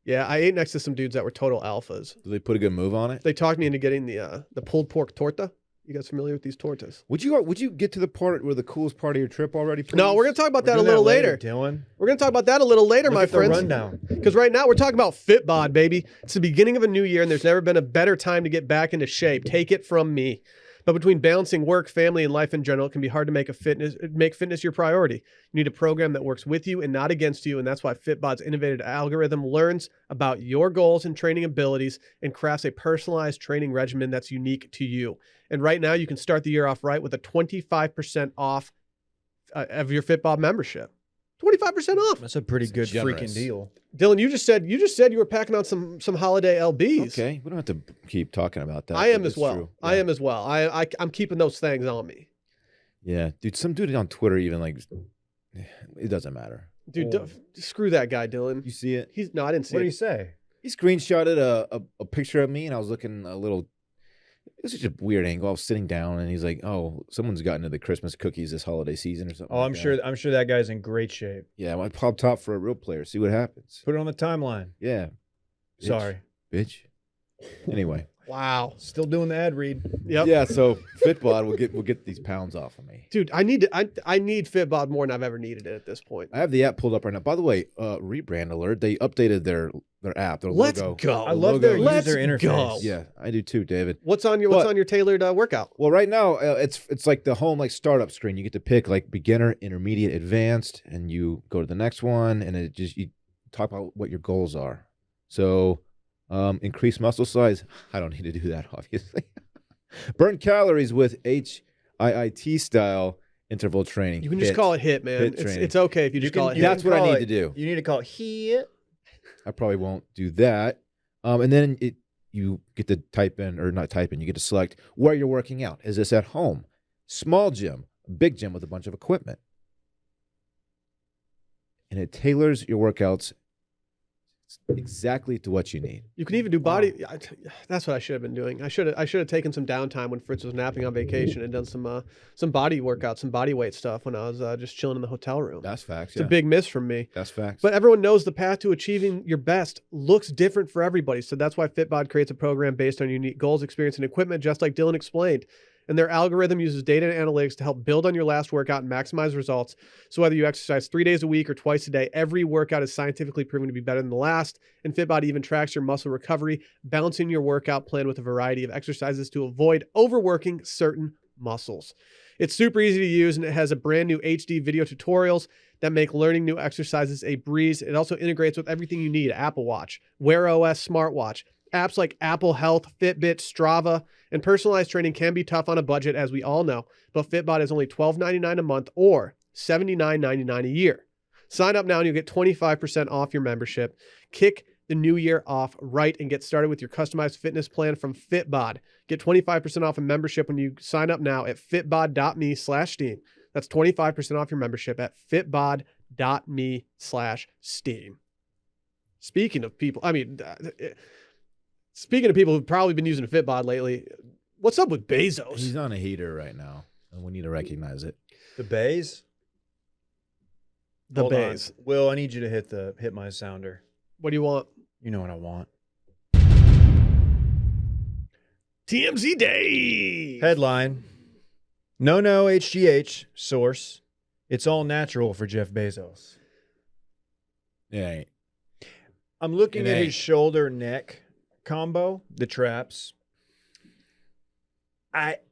I ate next to some dudes that were total alphas. Did they put a good move on it? They talked me into getting the pulled pork torta. You guys familiar with these tortas? Would you get to the part where the coolest part of your trip already? Please? No, we're going to talk about that a We're doing little later. Dylan. We're going to talk about that a little later, Look my at the friends. rundown. Because right now we're talking about FitBod, baby. It's the beginning of a new year, and there's never been a better time to get back into shape. Take it from me. But between balancing work, family, and life in general, it can be hard to make fitness your priority. You need a program that works with you and not against you, and that's why Fitbod's innovative algorithm learns about your goals and training abilities and crafts a personalized training regimen that's unique to you. And right now, you can start the year off right with a 25% off of your Fitbod membership. 25% off. That's a pretty good generous. freaking deal. Dylan, you just said you were packing on some holiday LBs. Okay, we don't have to keep talking about that. I am but as it's well. true. I Yeah. am as well. I'm keeping those things on me. Yeah, dude. Some dude on Twitter even like, it doesn't matter. Dude, Oh. screw that guy, Dylan. You see it? I didn't see What do it. you say? He screenshotted a picture of me, and I was looking a little. It was such a weird angle. I was sitting down, and he's like, "Oh, someone's gotten into the Christmas cookies this holiday season or something." Oh, like I'm that. sure. I'm sure that guy's in great shape. Yeah, I pop top for a real player. See what happens. Put it on the timeline. Yeah. Bitch. Sorry. Bitch. Anyway. Wow. Still doing the ad read. Yep. Yeah. So Fitbod will get these pounds off of me. Dude, I need Fitbod more than I've ever needed it at this point. I have the app pulled up right now. By the way, rebrand alert. They updated their app. Their Let's logo. go. I love their Let's user interface. go. Yeah, I do too, David. What's on your tailored workout? Well, right now it's like the home like startup screen. You get to pick like beginner, intermediate, advanced, and you go to the next one, and it just you talk about what your goals are. So, increase muscle size. I don't need to do that, obviously. Burn calories with HIIT style interval training. You can just call it HIIT, man. HIIT training. It's okay if you just call it HIIT. That's what I call need it- to do. You need to call it HIIT. I probably won't do that. And then you get to type in, or not type in, you get to select where you're working out. Is this at home? Small gym, big gym with a bunch of equipment. And it tailors your workouts exactly to what you need. You can even do body. That's what I should have been doing. I should have taken some downtime when Fritz was napping on vacation and done some body workouts, some body weight stuff when I was just chilling in the hotel room. That's facts. It's a big miss from me. That's facts. But everyone knows the path to achieving your best looks different for everybody. So that's why Fitbod creates a program based on unique goals, experience, and equipment, just like Dylan explained. And their algorithm uses data and analytics to help build on your last workout and maximize results. So whether you exercise 3 days a week or twice a day, every workout is scientifically proven to be better than the last. And Fitbod even tracks your muscle recovery, balancing your workout plan with a variety of exercises to avoid overworking certain muscles. It's super easy to use, and it has a brand new HD video tutorials that make learning new exercises a breeze. It also integrates with everything you need: Apple Watch, Wear OS smartwatch, apps like Apple Health, Fitbit, Strava, and personalized training can be tough on a budget, as we all know, but Fitbod is only $12.99 a month or $79.99 a year. Sign up now and you'll get 25% off your membership. Kick the new year off right and get started with your customized fitness plan from Fitbod. Get 25% off a membership when you sign up now at fitbod.me/steam. That's 25% off your membership at fitbod.me/steam. Speaking of people who've probably been using Fitbod lately, what's up with Bezos? He's on a heater right now, and we need to recognize it. The bays. The Hold on. Bays. Will, I need you to hit my sounder. What do you want? You know what I want. TMZ Day. Headline: No HGH source. It's all natural for Jeff Bezos. Yeah. I'm looking It at his ain't. shoulder neck combo, the traps. At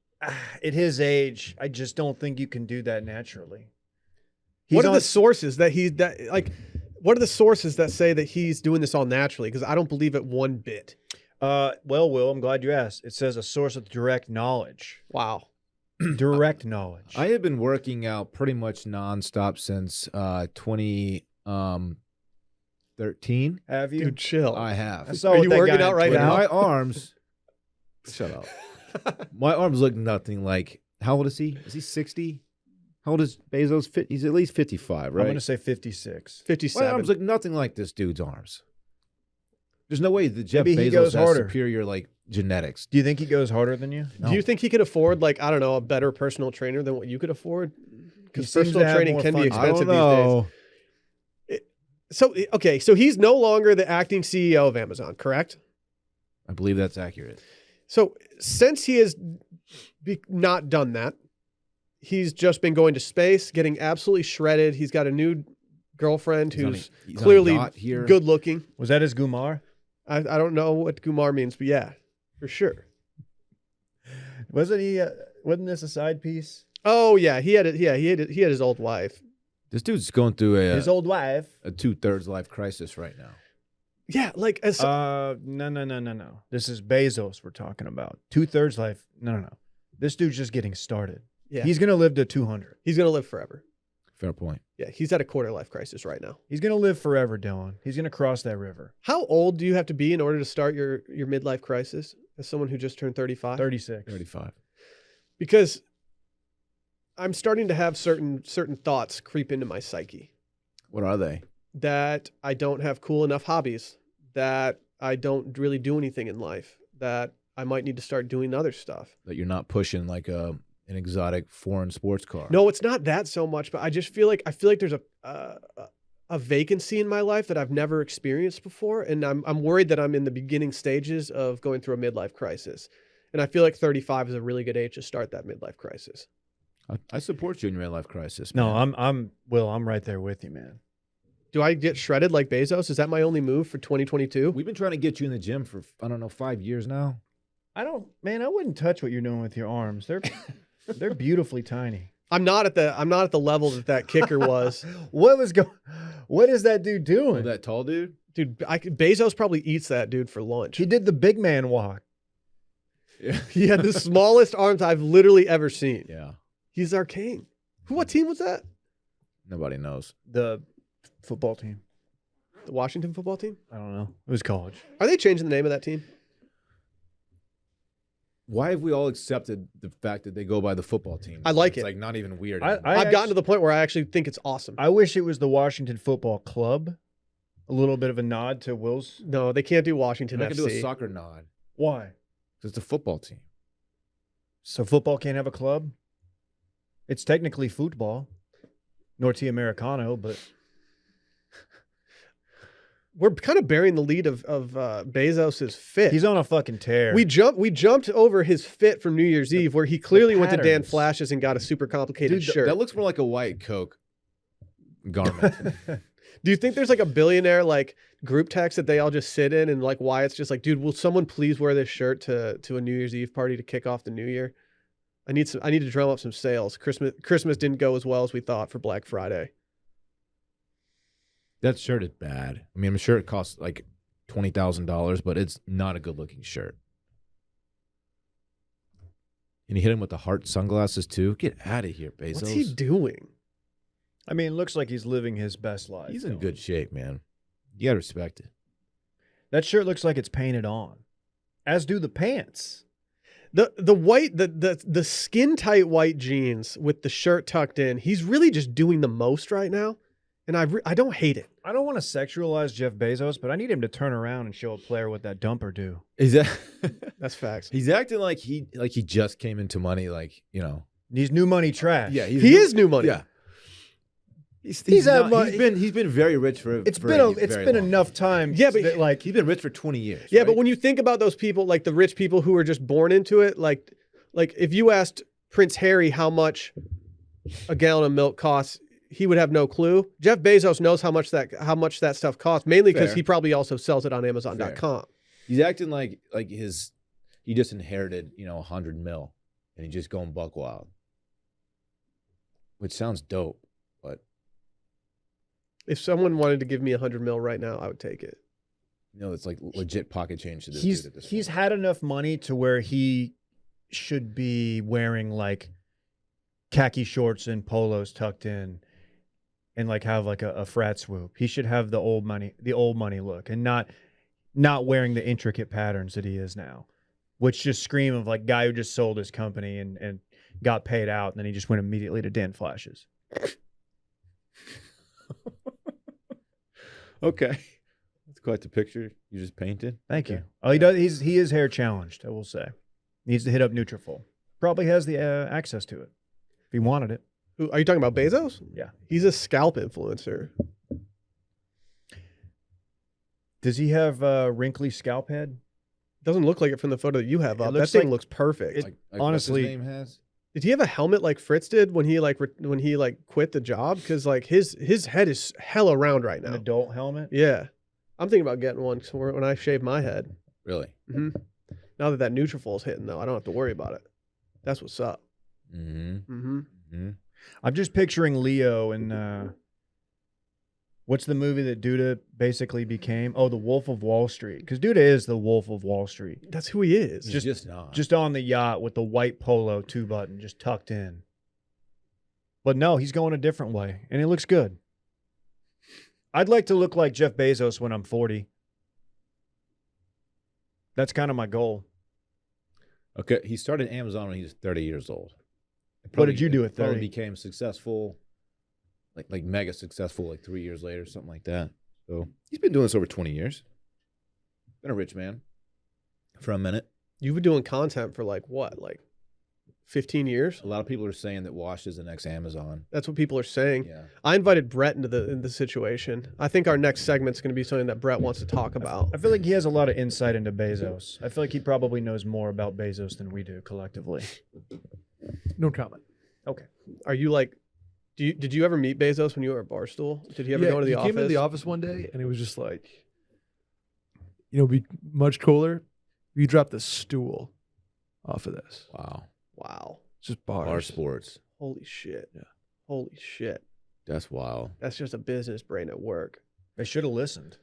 his age, I just don't think you can do that naturally. What are the sources that what are the sources that say that he's doing this all naturally? Because I don't believe it one bit. Well, Will, I'm glad you asked. It says a source of direct knowledge. Wow. Direct knowledge. I have been working out pretty much nonstop since 2013. Have you? Dude, chill. I have. I saw Are what you that working guy out on right Twitter- now? My arms. Shut up. My arms look nothing like. How old is he? Is he 60? How old is Bezos? He's at least 55, right? I'm going to say 56. 57. My arms look nothing like this dude's arms. There's no way that Jeff Maybe he Bezos goes has harder. superior like genetics. Do you think he goes harder than you? No. Do you think he could afford, like, I don't know, a better personal trainer than what you could afford? Because seems to personal have training more can be funds. I don't expensive these know. days. So, okay, so he's no longer the acting CEO of Amazon, correct? I believe that's accurate. So since he has not done that, he's just been going to space, getting absolutely shredded. He's got a new girlfriend He's on who's he's on a clearly yacht here. good looking. Was that his Gumar? I don't know what Gumar means, but yeah, for sure. Wasn't this a side piece? Oh yeah, he had it. Yeah, he had his old wife. This dude's going through His old wife. a 2/3 life crisis right now. Yeah, like as No. This is Bezos we're talking about. 2/3 life. No. This dude's just getting started. yeah, He's gonna live to 200. he's gonna live forever. Fair point. Yeah, he's at a quarter life crisis right now. He's gonna live forever, Dylan. He's gonna cross that river. How old do you have to be in order to start your midlife crisis as someone who just turned 35? 36. 35. Because I'm starting to have certain thoughts creep into my psyche What are they? that I don't have cool enough hobbies, that I don't really do anything in life, that I might need to start doing other stuff. That you're not pushing like an exotic foreign sports car. No, it's not that so much, but I just feel like there's a vacancy in my life that I've never experienced before, and I'm worried that I'm in the beginning stages of going through a midlife crisis. And I feel like 35 is a really good age to start that midlife crisis. I support you in your midlife crisis. No, man. I'm right there with you, man. Do I get shredded like Bezos? Is that my only move for 2022? We've been trying to get you in the gym for, I don't know, 5 years now. I wouldn't touch what you're doing with your arms. They're beautifully tiny. I'm not at the level that kicker was. What is that dude Oh, doing? that tall dude? Dude, Bezos probably eats that dude for lunch. He did the big man walk. Yeah. He had the smallest arms I've literally ever seen. Yeah. He's our king. What team was that? Nobody knows. The football team. The Washington football team? I don't know. It was college. Are they changing the name of that team? Why have we all accepted the fact that they go by the football team? I like it's it. like not even weird. I- anymore. I- I've gotten to the point where I actually think it's awesome. I wish it was the Washington Football Club. A little bit of a nod to Will's. No, they can't do You're Washington not gonna do a FC. soccer nod. Why? 'Cause it's a football team. So football can't have a club? It's technically football. Norte Americano, but We're kind of burying the lead of Bezos's fit. he's on a fucking tear. We jumped over his fit from New Year's Eve, where he clearly went to Dan patterns. Flash's and got a super complicated Dude, shirt. that looks more like a white Coke garment. Do you think there's like a billionaire like group text that they all just sit in, and like Wyatt's just like, dude, will someone please wear this shirt to a New Year's Eve party to kick off the new year? I need to drum up some sales. Christmas didn't go as well as we thought for Black Friday. That shirt is bad. I mean, I'm sure it costs like $20,000, but it's not a good looking shirt. And he hit him with the heart sunglasses too. Get out of here, Bezos. What's he doing? I mean, it looks like he's living his best life. He's in Dylan. good shape, man. You gotta respect it. That shirt looks like it's painted on, as do the pants. The white the skin tight white jeans with the shirt tucked in. He's really just doing the most right now, and I don't hate it. I don't want to sexualize Jeff Bezos, but I need him to turn around and show a player what that dumper do. Is that? That's facts. He's acting like he just came into money, like He's new money trash. Yeah, He is new money. Yeah. He's had not- money. He's been very rich for. It's for been a it's very been long enough time. time. Yeah, but that, like He's been rich for 20 years. Yeah, right? but when you think about those people, like the rich people who are just born into it, like if you asked Prince Harry how much a gallon of milk costs, he would have no clue. Jeff Bezos knows how much that stuff costs, mainly because Fair. he probably also sells it on Amazon.com. he's acting like he just inherited 100 mil, and he's just going buck wild, which sounds dope, but If someone wanted to give me 100 mil right now, I would take it. it's like legit pocket change to this he's dude at this he's point. had enough money to where he should be wearing like khaki shorts and polos tucked in, and like have like a frat swoop. He should have the old money look, and not wearing the intricate patterns that he is now, which just scream of like guy who just sold his company and got paid out, and then he just went immediately to Dan Flash's. Okay, that's quite the picture you just painted. Thank Okay. you. Oh, he does. He is hair challenged. I will say, needs to hit up Nutrafol. Probably has the access to it if he wanted it. Who, are you talking about Bezos? Yeah. He's a scalp influencer. Does he have a wrinkly scalp head? Doesn't look like it from the photo that you have It up. That looks thing like- looks perfect. it- Like honestly- what's his name has. Did he have a helmet like Fritz did when he quit the job? Because like his head is hella round right An now. adult helmet? Yeah, I'm thinking about getting one when I shave my head. Really? Now that Nutrafol's hitting though, I don't have to worry about it. That's what's up. Mm-hmm. Mm-hmm. Mm-hmm. I'm just picturing Leo in what's the movie that Duda basically became? Oh, The Wolf of Wall Street. Because Duda is the Wolf of Wall Street. That's who he is. He's just not. Just on the yacht with the white polo 2-button just tucked in. But no, he's going a different way, and it looks good. I'd like to look like Jeff Bezos when I'm 40. That's kind of my goal. Okay, he started Amazon when he was 30 years old. What did you do at 30? Probably became successful, like mega successful, like 3 years later, something like that. So he's been doing this over 20 years. Been a rich man for a minute. You've been doing content for like what, like 15 years? A lot of people are saying that Wash is the next Amazon. That's what people are saying. Yeah. I invited Brett into the situation. I think our next segment's going to be something that Brett wants to talk about. I feel like he has a lot of insight into Bezos. I feel like he probably knows more about Bezos than we do collectively. No comment. Okay. Are you like, did you ever meet Bezos when you were at Barstool? Did he ever go into the he office? came into the office one day, and it was just like, it'd be much cooler if you dropped the stool off of this. Wow. Wow. It's just bars. Bar sports. Holy shit. Yeah. Holy shit. That's wild. That's just a business brain at work. They should have listened.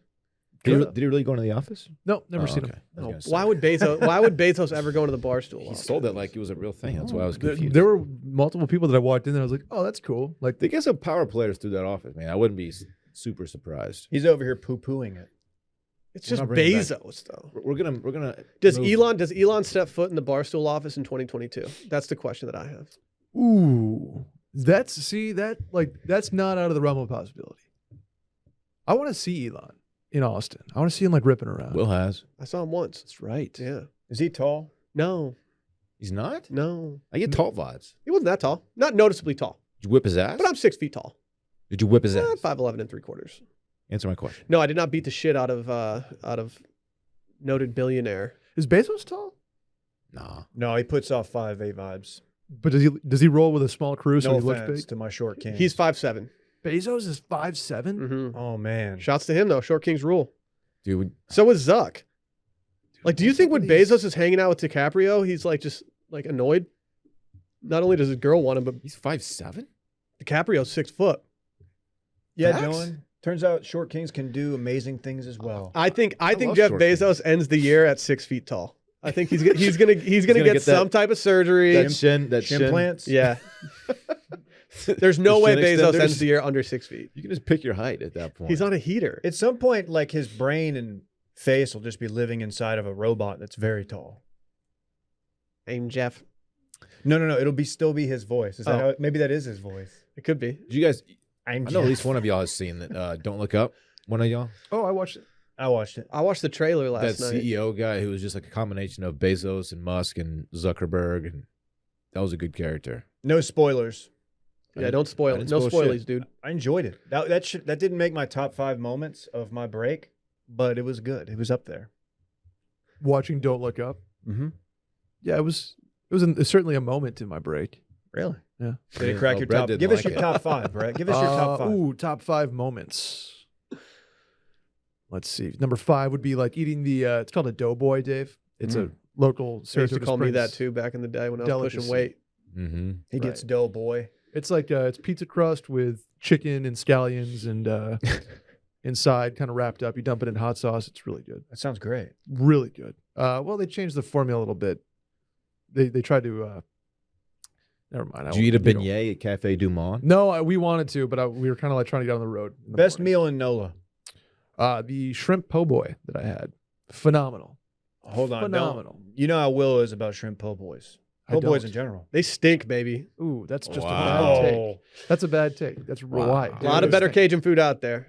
Did he really go into the office? No, never seen okay. him. I was No, gonna say. why would Bezos ever go into the Barstool He office? sold it like it was a real thing. That's why I was There, confused. there were multiple people that I walked in and I was like, oh, that's cool. Like, They get some power players through that office, man. I wouldn't be super surprised. He's over here poo-pooing it. It's We're just not bringing it back. Bezos, though. We're gonna. Does move- Elon step foot in the Barstool office in 2022? That's the question that I have. ooh, that's not out of the realm of possibility. I want to see Elon in Austin. I want to see him like ripping around. Will has. I saw him once. That's right. Yeah. Is he tall? No. He's not. No. I get tall vibes. He wasn't that tall. Not noticeably tall. Did you whip his ass? But I'm 6 feet tall. Did you whip his ass? 5'11" and 3/4. Answer my question. No, I did not beat the shit out of noted billionaire. Is Bezos tall? Nah. No, he puts off 5'8" vibes. But does he roll with a small crew so No he looks offense big? to my short king. He's 5'7". Bezos is 5'7". Mm-hmm. Oh, man. Shouts to him though. Short Kings rule. Dude, So is Zuck. Like, do you think when Some of these- Bezos is hanging out with DiCaprio, he's like just like annoyed? Not only does his girl want him, but he's 5'7". DiCaprio's 6 foot. Yeah, Facts? Dylan. Turns out short kings can do amazing things as well. I think love Jeff short Bezos ends the year at 6 feet tall. I think he's gonna gonna get get some that- type of surgery. That shin. Implants? Yeah. There's no The way shin Bezos extenders. ends the year under 6 feet. You can just pick your height at that point. He's on a heater. At some point, like his brain and face will just be living inside of a robot that's very tall. I'm Jeff. No. It'll still be his voice. Is that Oh. how? Maybe that is his voice. It could be. Did you guys? I'm I know at least Jeff. one of y'all has seen that. Don't Look Up. One of y'all. Oh, I watched it. I watched it. I watched the trailer last That night. CEO guy who was just like a combination of Bezos and Musk and Zuckerberg, and that was a good character. No spoilers. Yeah, don't spoil I it. didn't No spoil spoilies, shit. dude. I enjoyed it. That didn't make my top 5 moments of my break, but it was good. It was up there. Watching Don't Look Up. Mm-hmm. Yeah, it was certainly a moment in my break. Really? Yeah. Did it crack Oh, your Brett top? didn't Give us like your it. top 5, Brett. Give us your top 5. Ooh, top 5 moments. Let's see. Number 5 would be like eating the. It's called a doughboy, Dave. It's a local. They used to Saratoga call me that Springs too back in the day when I was pushing delicacy. weight. Mm-hmm. He gets dough boy. It's like it's pizza crust with chicken and scallions and inside kind of wrapped up. You dump it in hot sauce. It's really good. That sounds great. Really good. Well, they changed the formula a little bit. They tried to. Never mind. Did you eat a beignet at Cafe Du Monde? No, we wanted to, but we were kind of like trying to get on the road. in the Best morning. meal in NOLA. The shrimp po' boy that I had. Phenomenal. Hold on. Phenomenal. Don't- You know how Will is about shrimp po' boys. I Po' boys don't. in general. They stink, baby. Ooh, that's just Wow. a bad take. That's a bad take. That's why. A lot of better Cajun food out there.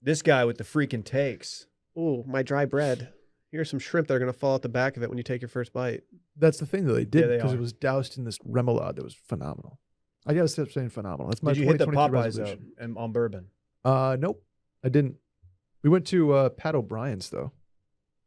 This guy with the freaking takes. Ooh, my dry bread. Here's some shrimp that are going to fall out the back of it when you take your first bite. That's the thing that they did Yeah, they because are. it was doused in this remoulade that was phenomenal. I gotta stop saying phenomenal. That's my Did you hit the 2022 Popeyes resolution. on bourbon? Nope, I didn't. We went to Pat O'Brien's though,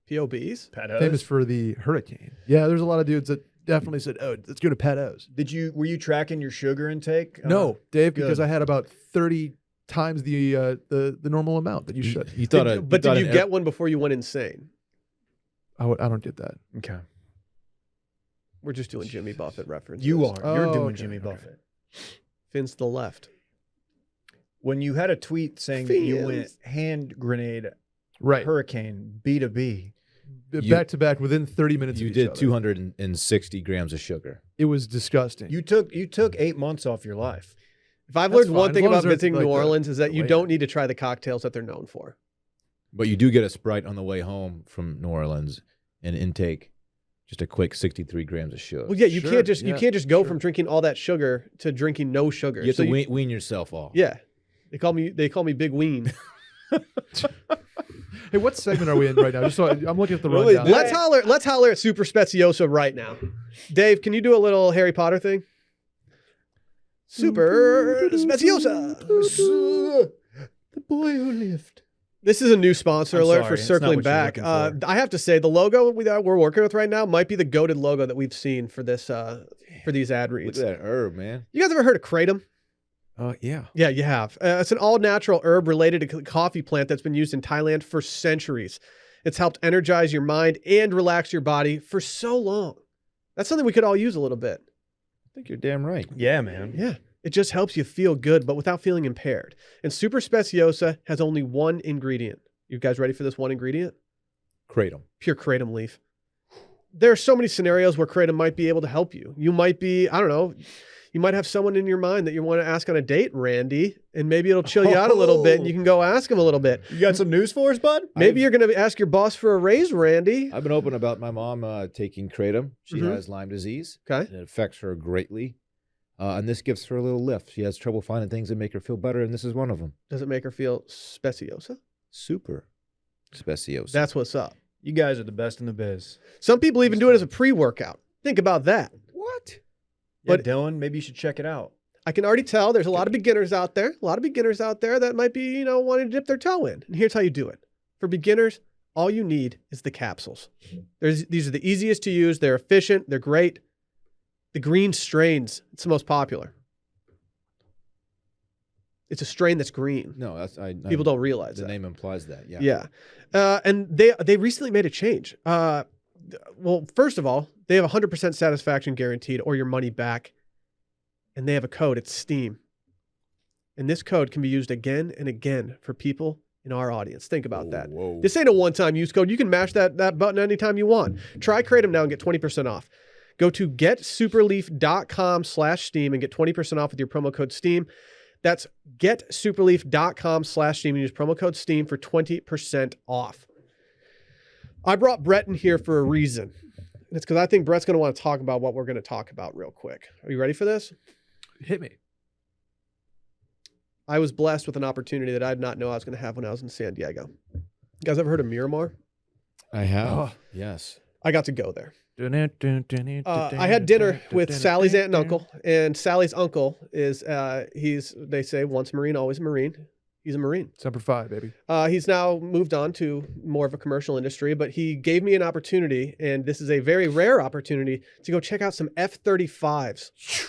POBs? famous for the hurricane. Yeah, there's a lot of dudes that definitely said, "Oh, let's go to Pat O's." Were you tracking your sugar intake? No, Dave, because good. I had about 30 times the normal amount that you should. You thought Did you get one before you went insane? I don't get that. Okay. We're just doing Jimmy Buffett references. You are. You're Oh, doing okay, Jimmy okay. Buffett. Fins to the left. When you had a tweet saying that you went Fins. hand grenade Right. hurricane B2B. Back to back within 30 minutes You of each did other. 260 grams of sugar. It was disgusting. You took 8 months off your life. If I've That's learned one fine, thing as long about as they're, visiting like, New the- Orleans is that the you way don't in. need to try the cocktails that they're known for. But you do get a Sprite on the way home from New Orleans and intake just a quick 63 grams of sugar. Well, yeah, you Sure, can't just yeah, go sure. from drinking all that sugar to drinking no sugar. You have So to wean yourself off. yeah, they call me Big Ween. Hey, what segment are we in right now? Just so I'm looking at the Really, rundown. Let's holler at Super Speciosa right now. Dave, can you do a little Harry Potter thing? Super Speciosa. The boy who lived. This is a new sponsor I'm alert sorry, for it's not circling what you're back. looking for. I have to say, the logo that we're working with right now might be the goated logo that we've seen for this for these ad Look reads. at that herb, man. You guys ever heard of kratom? Yeah. Yeah, you have. It's an all-natural herb related to coffee plant that's been used in Thailand for centuries. It's helped energize your mind and relax your body for so long. That's something we could all use a little bit. I think you're damn right. Yeah, man. Yeah. It just helps you feel good, but without feeling impaired. And Super Speciosa has only one ingredient. You guys ready for this one ingredient? Kratom. Pure kratom leaf. There are so many scenarios where kratom might be able to help you. You might be, I don't know, you might have someone in your mind that you want to ask on a date, Randy, and maybe it'll chill you out a little bit and you can go ask him a little bit. You got some news for us, bud? Maybe you're going to ask your boss for a raise, Randy. I've been open about my mom taking kratom. She Mhm. has Lyme disease. Okay. And it affects her greatly. And this gives her a little lift. She has trouble finding things that make her feel better, and this is one of them. Does it make her feel speciosa? Super speciosa. That's what's up. You guys are the best in the biz. Some people even do it as a pre-workout. Think about that. what? Yeah, But- Dylan, maybe you should check it out. I can already tell there's a lot of beginners out there. A lot of beginners out there that might be, wanting to dip their toe in. And here's how you do it. For beginners, all you need is the capsules. These are the easiest to use. They're efficient. They're great. The green strains, it's the most popular. It's a strain that's green. No, that's People don't realize The that. name implies that. Yeah. Yeah. And they recently made a change. Well, first of all, they have 100% satisfaction guaranteed or your money back. And they have a code. It's STEAM. And this code can be used again and again for people in our audience. Think about that. Whoa. This ain't a one-time use code. You can mash that button anytime you want. Try Kratom now and get 20% off. Go to getsuperleaf.com/steam and get 20% off with your promo code STEAM. That's getsuperleaf.com/steam and use promo code STEAM for 20% off. I brought Brett in here for a reason. And it's because I think Brett's going to want to talk about what we're going to talk about real quick. Are you ready for this? Hit me. I was blessed with an opportunity that I did not know I was going to have when I was in San Diego. You guys ever heard of Miramar? I have. Oh. Yes. I got to go there. I I had dinner with Sally's aunt and uncle, and Sally's uncle is they say once a Marine, always a Marine. He's a Marine. Semper Fi, baby. He's now moved on to more of a commercial industry, but he gave me an opportunity, and this is a very rare opportunity to go check out some F-35s. Is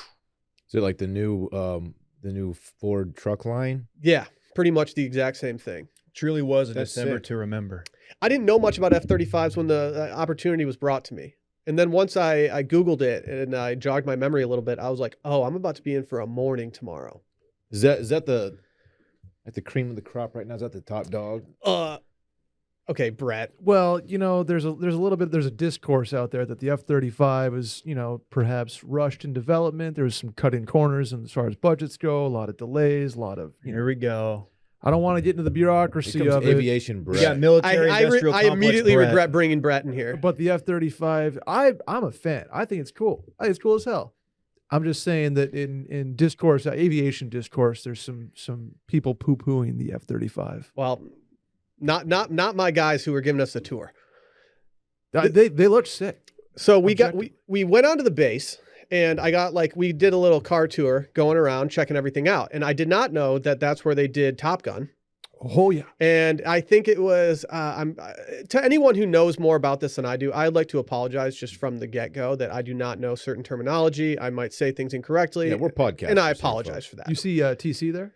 it like the new Ford truck line? Yeah, pretty much the exact same thing. Truly was a That's December sick. to remember. I didn't know much about F-35s when the opportunity was brought to me. And then once I Googled it and I jogged my memory a little bit, I was like, oh, I'm about to be in for a morning tomorrow. Is that the cream of the crop right now? Is that the top dog? Okay, Brett. Well, there's a discourse out there that the F-35 was, perhaps rushed in development. There was some cut-in corners as far as budgets go, a lot of delays, a lot of, Here we go. I don't want to get into the Here bureaucity comes of it. aviation We bread. got military I industrial complex immediately Brett. regret bringing Brett in here. But the F-35, I'm a fan. I think it's cool. I think it's cool as hell. I'm just saying that in discourse, aviation discourse, there's some people poo-pooing the F-35. Well, not my guys who were giving us the tour. They look sick. So we went onto the base, and we did a little car tour going around checking everything out. And I did not know that that's where they did Top Gun. Oh yeah. And I think it was to anyone who knows more about this than I do, I'd like to apologize just from the get-go that I do not know certain terminology. I might say things incorrectly. Yeah, we're podcasting. and I apologize for that. You see TC there?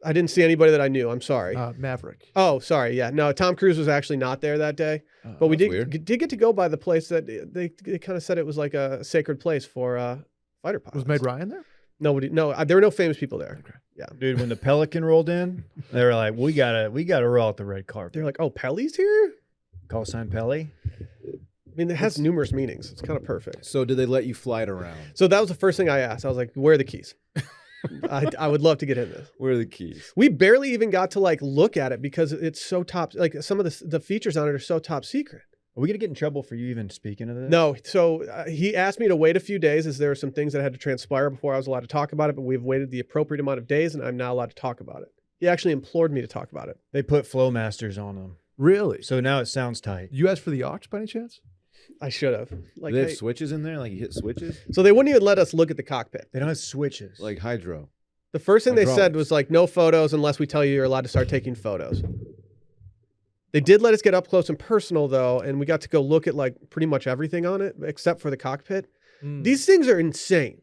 I didn't see anybody that I knew. I'm sorry. Maverick. Oh, sorry. Yeah, no, Tom Cruise was actually not there that day, but we that's did weird. did get to go by the place that they kind of said it was like a sacred place for fighter pilots. Was Meg Ryan there? Nobody, no, there were no famous people there. Okay. Yeah, Dude, when the Pelican rolled in, they were like, we gotta roll out the red carpet. they're like, oh, Pelly's here. Call sign Pelly. I mean, it has numerous meanings. It's kind of perfect. So did they let you fly it around? So that was the first thing I asked. I was like, where are the keys? I would love to get in this. Where are the keys? We barely even got to like look at it because it's so top. Like some of the features on it are so top secret. Are we gonna get in trouble for you even speaking of this? No, so he asked me to wait a few days as there were some things that had to transpire before I was allowed to talk about it, but we've waited the appropriate amount of days and I'm now allowed to talk about it. He actually implored me to talk about it. They put Flowmasters on them, Really? so now it sounds tight. You asked for the aux by any chance? I should have. Like, Do they have hey- switches in there? Like you hit switches? so they wouldn't even let us look at the cockpit. They don't have switches. Like hydro. The first thing they said Hydraulics. was like, no photos unless we tell you you're allowed to start taking photos. They did let us get up close and personal though, and we got to go look at like pretty much everything on it except for the cockpit. These things are insane.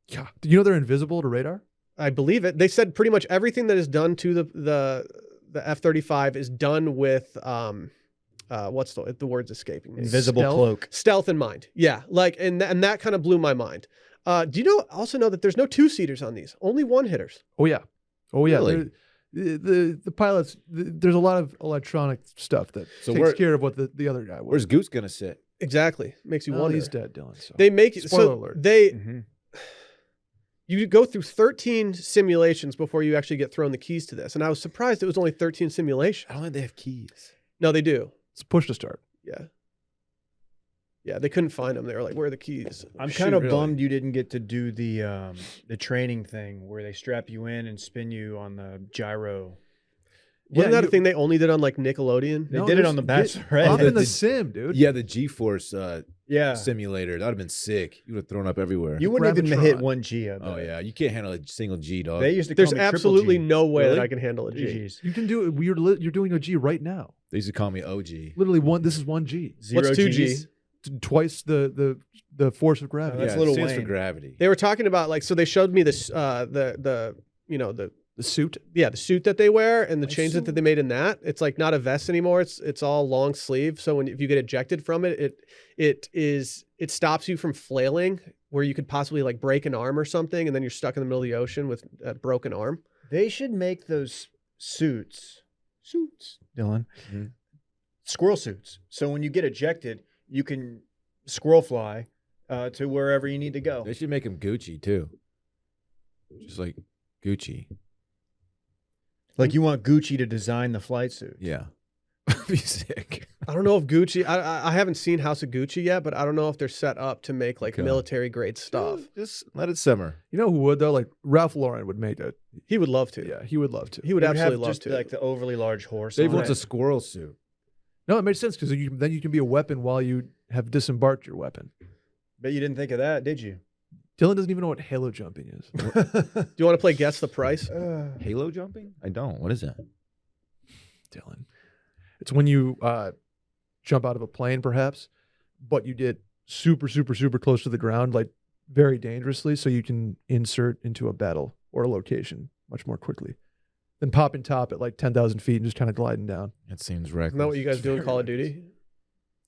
Yeah. Do you know they're invisible to radar? I believe it. They said pretty much everything that is done to the F-35 is done with what's the word's escaping me? Invisible Stealth? cloak. Stealth in mind. Yeah, like and that kind of blew my mind. Do you also know that there's no two-seaters on these, only one-hitters? Oh yeah. Oh yeah. Really? The pilots. There's a lot of electronic stuff that So takes where- care of what the other guy was. Where's Goose gonna sit? Exactly, makes you Well, wonder. he's dead, Dylan. So. They make it Spoiler so alert. they Mhm. you go through 13 simulations before you actually get thrown the keys to this, and I was surprised it was only 13 simulations. I don't think they have keys. No, they do. It's push to start. Yeah. Yeah, they couldn't find them. They were like, "Where are the keys?" I'm Shoot, kind of really? bummed you didn't get to do the training thing where they strap you in and spin you on the gyro. Wasn't Yeah, that a thing they only did on like Nickelodeon? They No, did it there's- on the Hop Bachelorette. in the the- sim, dude. Yeah, the G-force Yeah, simulator. That would have been sick. You would have thrown up everywhere. you wouldn't even hit Gravitron. 1G. I Oh bet. yeah, you can't handle a single G, dog. They used to. There's call me Triple absolutely G. no way that Really? I can handle a G. GGs. You can do it. You're doing a G right now. They used to call me OG. Literally one. This is 1G. Zero What's 2G? Gs. Twice the force of gravity. That's yeah, Lil it stands for Wayne. gravity. They were talking about like, so they showed me this the The suit. the suit that they wear and the Nice changes that suit. they made in that. It's like not a vest anymore. It's all long sleeve. So if you get ejected from it, it stops you from flailing where you could possibly like break an arm or something, and then you're stuck in the middle of the ocean with a broken arm. They should make those suits, Dylan, Mhm. squirrel suits. So when you get ejected, you can squirrel fly to wherever you need to go. They should make him Gucci too. Just like Gucci. Like you want Gucci to design the flight suit. Yeah. That'd be sick. I don't know if Gucci. I haven't seen House of Gucci yet, but I don't know if they're set up to make like Okay. military grade stuff. Just let it simmer. You know who would though? Like Ralph Lauren would make that. He would love to. Yeah, he would love to. He would It would have absolutely love just to. like the overly large horse. Dave on wants it. a squirrel suit. No, it makes sense because then you can be a weapon while you have disembarked your weapon. Bet you didn't think of that, did you? Dylan doesn't even know what halo jumping is. Do you want to play Guess the Price? Halo jumping? I don't. What is that? Dylan, it's when you jump out of a plane, perhaps, but you get super, super, super close to the ground, like very dangerously, so you can insert into a battle or a location much more quickly than popping top at like 10,000 feet and just kind of gliding down. It seems reckless. Isn't that what you guys do in very Call of reckless. Duty?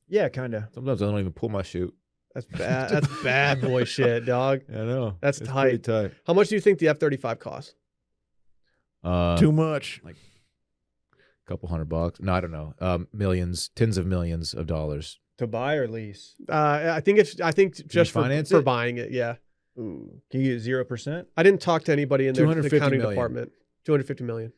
Yeah, kind of. Sometimes I don't even pull my chute. That's bad. That's bad boy shit, dog. I know. That's It's pretty tight. tight. How much do you think the F-35 costs? Too much. Couple $100. No, I don't know. Millions, tens of millions of dollars. To buy or lease? I think just for finance for it? buying it. Yeah, Ooh. Can you get 0%? I didn't talk to anybody in the 250 accounting million. department. 250 million.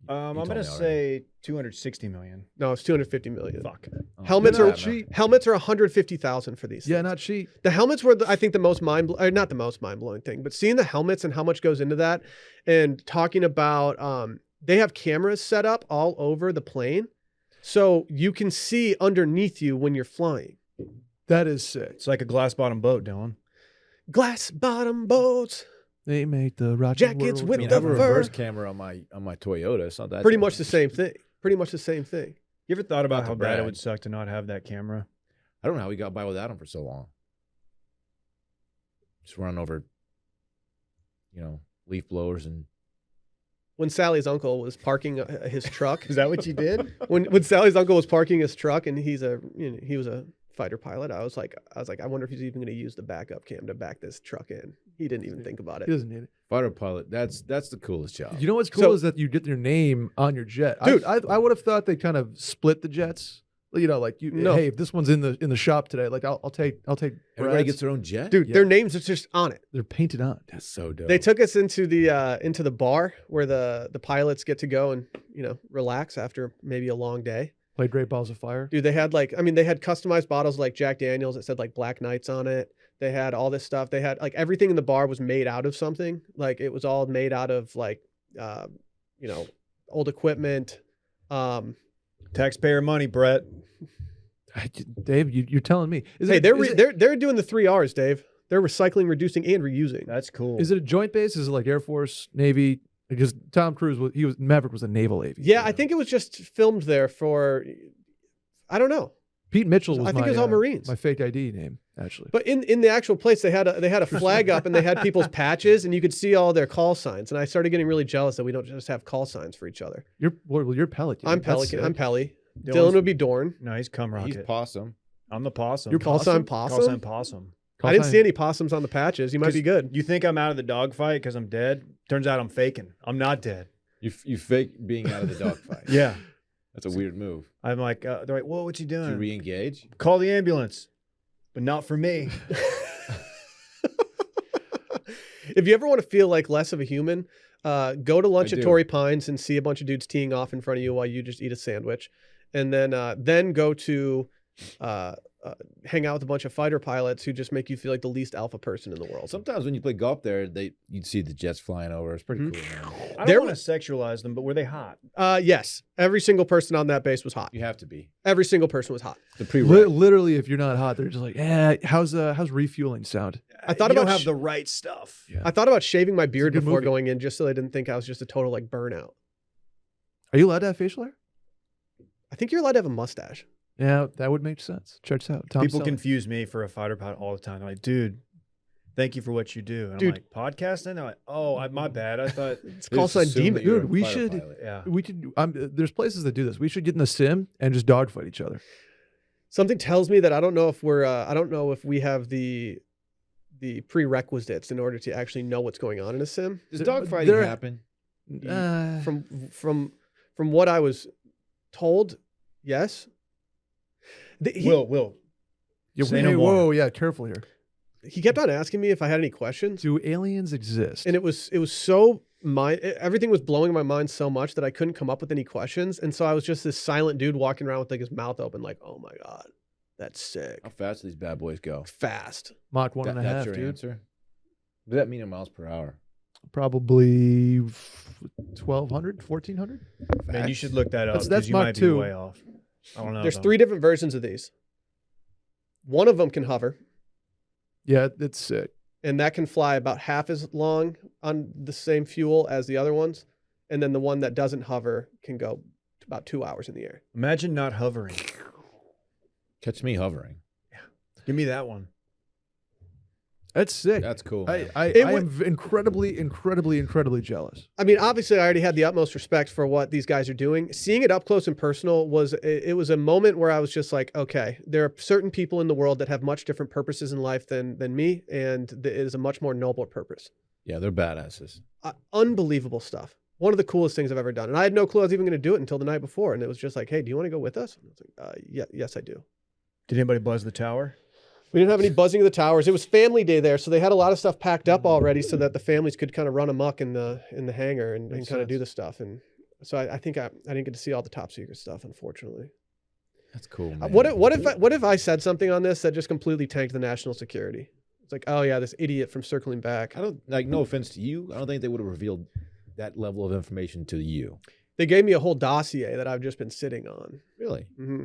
I'm told gonna me already. say 260 million. No, it's 250 million. Fuck. Oh, Helmets yeah, are no. cheap. Helmets are 150,000 for these. Yeah, things. not cheap. The helmets were, I think, the most not the most mind blowing thing, but seeing the helmets and how much goes into that, and talking about, they have cameras set up all over the plane, so you can see underneath you when you're flying. That is sick. It's like a glass bottom boat, Dylan. Glass bottom boats. They make the rocket Jackets world with I mean, go I have a the round. reverse fur. camera on my Toyota. It's not that Pretty bad. much the same thing. Pretty much the same thing. You ever thought about Not to how bad it brag. would suck to not have that camera? I don't know how we got by without him for so long. Just running over, leaf blowers and when Sally's uncle was parking his truck. Is that what you did? When Sally's uncle was parking his truck and he was a fighter pilot, I was like, I wonder if he's even going to use the backup cam to back this truck in. He didn't even think about He it. doesn't need it. Fighter pilot. That's the coolest job. You know what's cool So- is that you get your name on your jet. Dude. I would have thought they kind of split the jets. You know, like No. hey, if this one's in the shop today, like I'll take. Everybody Brad's. gets their own jet. Dude, Yeah. their names are just on it. They're painted on. That's so dope. They took us into the bar where the pilots get to go and relax after maybe a long day. Played Great Balls of Fire. Dude, they had they had customized bottles like Jack Daniels that said like Black Knights on it. They had all this stuff. They had like everything in the bar was made out of something. Like it was all made out of like old equipment. Taxpayer money, Brett. Dave, you're telling me? They're doing the 3 R's, Dave. They're recycling, reducing, and reusing. That's cool. Is it a joint base? Is it like Air Force, Navy? Because Tom Cruise Maverick was a naval aviator. Yeah, I think it was just filmed there for, I don't know. Pete Mitchell was I think my, it was all Marines. my fake ID name, actually. But in the actual place, they had a flag up and they had people's patches and you could see all their call signs. And I started getting really jealous that we don't just have call signs for each other. You're Pelican. I'm That's Pelican. sick. I'm Pelly. Dylan's- Dylan would be Dorn. No, he's cum rocket. He's possum. I'm the possum. You're Call sign Call possum. sign possum. I didn't see any possums on the patches. You might be good. You think I'm out of the dogfight because I'm dead? Turns out I'm faking. I'm not dead. You fake being out of the dogfight. Yeah. That's a weird move. I'm like, they're like, whoa, what you Did doing? you re-engage? Call the ambulance, but not for me. If you ever want to feel like less of a human, go to lunch I at do. Torrey Pines and see a bunch of dudes teeing off in front of you while you just eat a sandwich, and then go to hang out with a bunch of fighter pilots who just make you feel like the least alpha person in the world. Sometimes when you play golf there, you'd see the jets flying over. It's pretty Mhm. cool, man. I There don't want to sexualize them, but were they hot? Yes, every single person on that base was hot. You have to be. Every single person was hot. The pre-rec. Literally, if you're not hot, they're just like, how's refueling sound? I thought you don't about have the right stuff. Yeah. I thought about shaving my beard good before movie. going in, just so they didn't think I was just a total like burnout. Are you allowed to have facial hair? I think you're allowed to have a mustache. Yeah, that would make sense. Checks out. Tom People Selleck. confuse me for a fighter pilot all the time. They're like, dude, thank you for what you do. And Dude. I'm like, podcasting? They're like, oh, my bad. I thought, It's call sign Assume demon. that you're Dude, a we fighter should- pilot. yeah. We could. There's places that do this. We should get in the sim and just dogfight each other. Something tells me that I don't know if I don't know if we have the prerequisites in order to actually know what's going on in a sim. Does There- dogfighting there- happen? From what I was told, yes. Will. Yeah, Say hey, no more. whoa, yeah, careful here. He kept on asking me if I had any questions, Do aliens exist? and it was so everything was blowing my mind so much that I couldn't come up with any questions, and so I was just this silent dude walking around with like his mouth open, like, oh my god, that's sick, How fast do these bad boys go? fast. Mach one and a half, That's your dude. answer? What does that mean in miles per hour? Probably 1,200, 1,400. Man, you should look that up That's because you Mach might be 2. way off. I don't know. There's though. 3 different versions of these. One of them can hover, Yeah, it's sick. and that can fly about half as long on the same fuel as the other ones, and then the one that doesn't hover can go about 2 hours in the air. Imagine not hovering. Catch me hovering. Give me that one. That's sick. That's cool. I, man. I, It I would- am incredibly jealous. I mean, obviously, I already had the utmost respect for what these guys are doing. Seeing it up close and personal was a moment where I was just like, okay, there are certain people in the world that have much different purposes in life than me, and it is a much more noble purpose. Yeah, they're badasses. Unbelievable stuff. One of the coolest things I've ever done, and I had no clue I was even going to do it until the night before, and it was just like, hey, do you want to go with us? And I was like, yes, I do. Did anybody buzz the tower? We didn't have any buzzing of the towers. It was family day there, so they had a lot of stuff packed up already, so that the families could kind of run amok in the hangar and Makes kind of do sense. the stuff. And so I think I didn't get to see all the top secret stuff, unfortunately. That's cool, man. What if I said something on this that just completely tanked the national security? It's like, oh yeah, this idiot from circling back. I don't like. No offense to you. I don't think they would have revealed that level of information to you. They gave me a whole dossier that I've just been sitting on. Really? Hmm.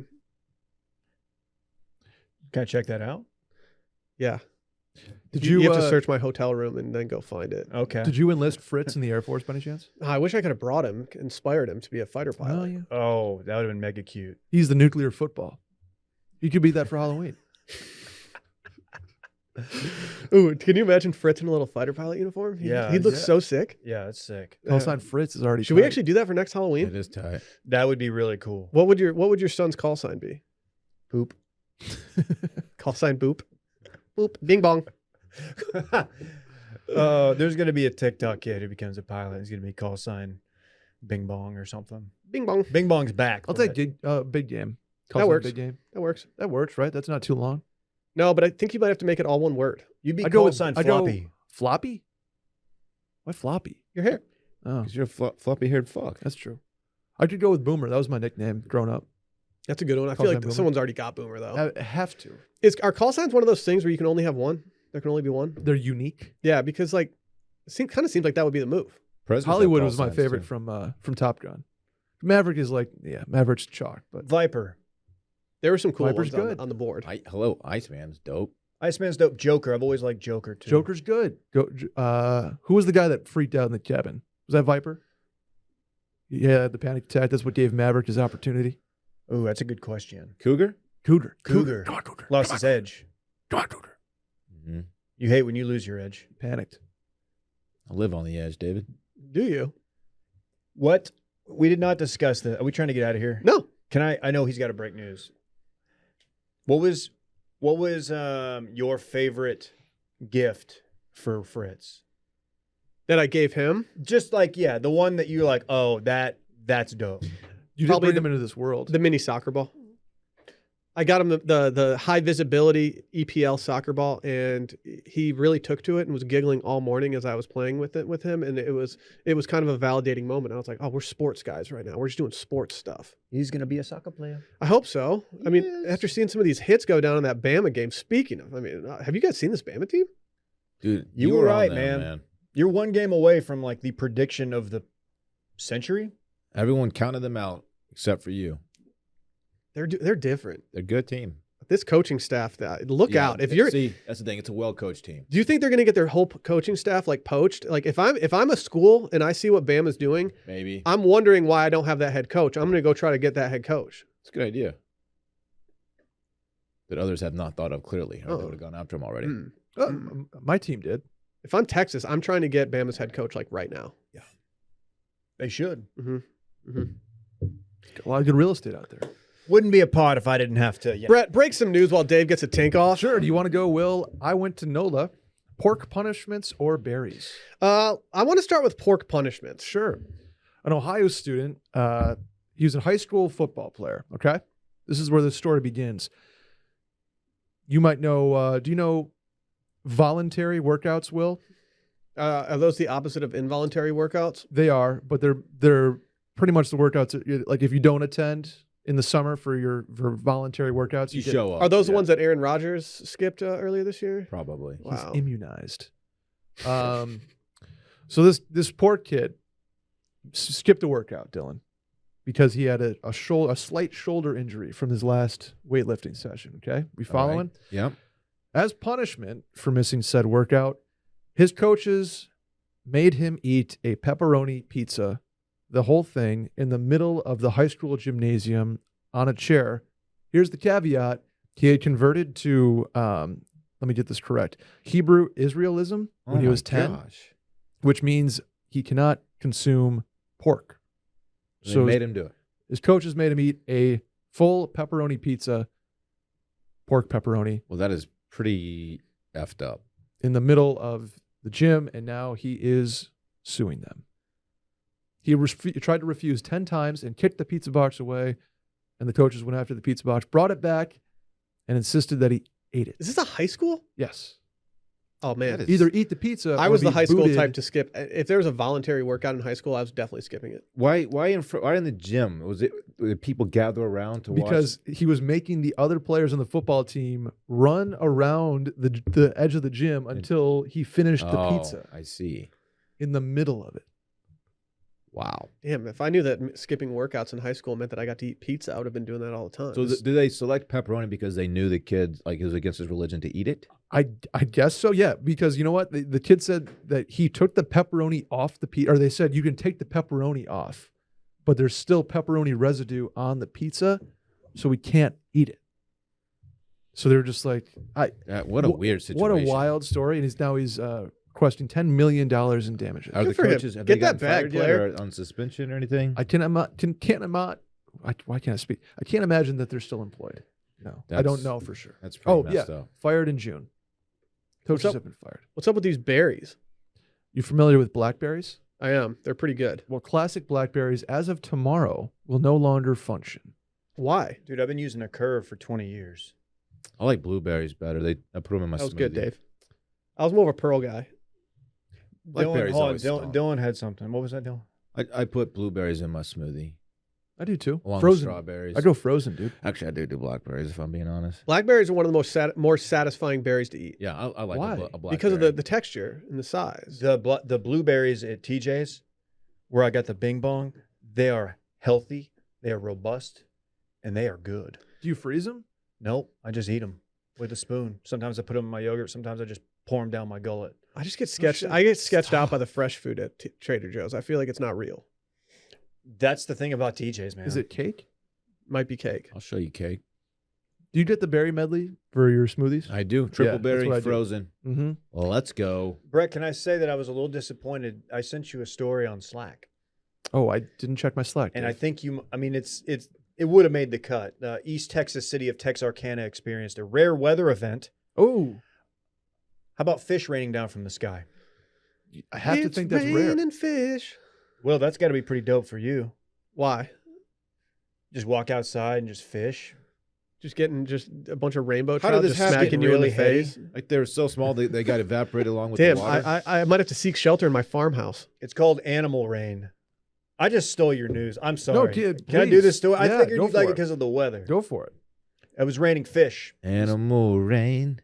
Can I check that out? Yeah. Did You you have to search my hotel room and then go find it. Okay. Did you enlist Fritz in the Air Force by any chance? I wish I could have brought him, inspired him to be a fighter pilot. Oh yeah. Oh, that would have been mega cute. He's the nuclear football. You could be that for Halloween. Ooh, can you imagine Fritz in a little fighter pilot uniform? Yeah, He looks yeah. so sick. Yeah, that's sick. Call sign Fritz is already. Should we tight. actually do that for next Halloween? It is tight. That would be really cool. What would your son's call sign be? Poop. Call sign Boop. Boop. Bing bong. There's gonna be a TikTok kid who becomes a pilot. He's gonna be call sign Bing Bong or something. Bing bong. Bing Bong's back. I'll take big game. Call That sign works. Big game. That works. That works, right? That's not too long. No, but I think you might have to make it all one word. You'd be I go call with- sign I go- Floppy. Floppy? Why floppy? Your hair. Oh, Because you're a floppy-haired fuck. that's true. I could go with Boomer. That was my nickname growing up. That's a good one. I Call feel sign like Boomer. someone's already got Boomer though. I have to. Are call signs one of those things where you can only have one? There can only be one. They're unique. Yeah, because like, kind of seems like that would be the move. Presidents have Hollywood call was my signs, favorite too. from Top Gun. Maverick is like, yeah, Maverick's chalk, but Viper. There were some cool Viper's ones good. on the board. Hello, Iceman's dope. Iceman's dope. Joker. I've always liked Joker too. Joker's good. Who was the guy that freaked out in the cabin? Was that Viper? Yeah, the panic attack. That's what gave Maverick his opportunity. Oh, that's a good question. Cougar? Cougar. Cougar. Come on, Cougar. Lost Come his on, edge. Come on, Cougar. Mm-hmm. You hate when you lose your edge. Panicked. I live on the edge, David. Do you? What? We did not discuss that. Are we trying to get out of here? No. Can I know he's got to break news. What was your favorite gift for Fritz? That I gave him. Just like, yeah, the one that you're like, oh, that's dope. You did Probably bring him into this world. The mini soccer ball. I got him the high visibility EPL soccer ball, and he really took to it and was giggling all morning as I was playing with him, and it was kind of a validating moment. I was like, oh, we're sports guys right now. We're just doing sports stuff. He's gonna be a soccer player. I hope so. I mean, Yes. after seeing some of these hits go down in that Bama game. Speaking of, I mean, have you guys seen this Bama team? Dude, You were on right, them, man. You're one game away from like the prediction of the century. Everyone counted them out except for you. They're different. They're a good team. This coaching staff, look Yeah, out. If you're, see, that's the thing. It's a well-coached team. do you think they're going to get their whole coaching staff like poached? Like if I'm a school and I see what Bama's doing, Maybe. I'm wondering why I don't have that head coach. I'm going to go try to get that head coach. It's a good idea. That others have not thought of clearly. Or they Oh. would have gone after him already. My team did. If I'm Texas, I'm trying to get Bama's head coach like right now. They should. Got a lot of good real estate out there. Wouldn't be a pod if I didn't have to. Yeah. Brett, break some news while Dave gets a tank off. Sure. Do you want to go, Will? I went to NOLA. Pork punishments or berries? I want to start with pork punishments. Sure. An Ohio student, he was a high school football player, okay? This is where the story begins. You might know, do you know voluntary workouts, Will? Are those the opposite of involuntary workouts? They are, but they're pretty much the workouts that like if you don't attend in the summer for voluntary workouts, You get show up. Are those the yeah, ones that Aaron Rodgers skipped earlier this year? Probably. he's Wow. immunized. So this poor kid skipped a workout, Dylan, because he had a slight shoulder injury from his last weightlifting session. Okay, we All right. following? Yep. As punishment for missing said workout, his coaches made him eat a pepperoni pizza, the whole thing, in the middle of the high school gymnasium on a chair. Here's the caveat. He had converted to, let me get this correct, Hebrew Israelism when he Oh was my 10, gosh. which means he cannot consume pork. They So made him do it. his coaches made him eat a full pepperoni pizza, pork pepperoni, Well, that is pretty effed up. in the middle of the gym, and now he is suing them. He tried to refuse 10 times and kicked the pizza box away, and the coaches went after the pizza box, brought it back, and insisted that he ate it. Is this a high school? Yes. Oh man, That is- Either eat the pizza I or was the be high school booted. type to skip. If there was a voluntary workout in high school, I was definitely skipping it. Why in the gym? Did people gather around to watch? Because he was making the other players on the football team run around the edge of the gym until he finished the pizza I see. in the middle of it. Wow. Damn, if I knew that skipping workouts in high school meant that I got to eat pizza, I would have been doing that all the time. So do they select pepperoni because they knew the kid like it was against his religion to eat it? I guess so, yeah. Because you know what? The kid said that he took the pepperoni off the pizza, or they said you can take the pepperoni off, but there's still pepperoni residue on the pizza, so we can't eat it. So they were just like, what a weird situation. What a wild story. And he's requesting $10 million in damages. Are the Good for him. coaches have Get they that gotten back, fired yet player. or on suspension or anything? why can't I speak? I can't imagine that they're still employed. No, I don't That's- know for sure. That's pretty Oh, messed yeah. up. Fired in June. What's Coaches up? have been fired. What's up with these berries? You familiar with blackberries? I am. They're pretty good. Well, classic blackberries, as of tomorrow, will no longer function. Why? Dude, I've been using a curve for 20 years. I like blueberries better. I put them in my That was smoothie. good, Dave. I was more of a pearl guy. Blackberries always Dylan had something. What was that, Dylan? I put blueberries in my smoothie. I do too. Along with Frozen. strawberries. I go frozen, dude. Actually, I do blackberries if I'm being honest. Blackberries are one of the most more satisfying berries to eat Yeah, I like Why? a blackberry. because of the texture and the size. The blueberries at TJ's, where I got the Bing Bong, they are healthy, they are robust, and they are good. Do you freeze them? Nope, I just eat them with a spoon. Sometimes I put them in my yogurt. Sometimes I just pour them down my gullet. I just get sketched. shit. I get sketched out Stop. by the fresh food at Trader Joe's. I feel like it's not real. That's the thing about TJ's, man. Is it cake? Might be cake. I'll show you cake. Do you get the berry medley for your smoothies? I do. Triple that's berry what I do. frozen. Mm-hmm. Well, let's go. Brett, can I say that I was a little disappointed? I sent you a story on Slack, Oh, I didn't check my Slack. and I Dave. think it would have made the cut. East Texas city of Texarkana experienced a rare weather event. Oh, How about fish raining down from the sky? I have to It's think that's rare. raining fish. Well, that's got to be pretty dope for you. Why? Just walk outside and just fish. Just getting just a bunch of rainbow How trout did this just happen? smacking you Really in the face. Like they're so small they got evaporated along with Damn, the water. I might have to seek shelter in my farmhouse. It's called animal rain. I just stole your news. I'm sorry. kid, Can I do please. this story? I Yeah, figured go you'd like for it because of the weather. Go for it. It was raining fish. Animal rain.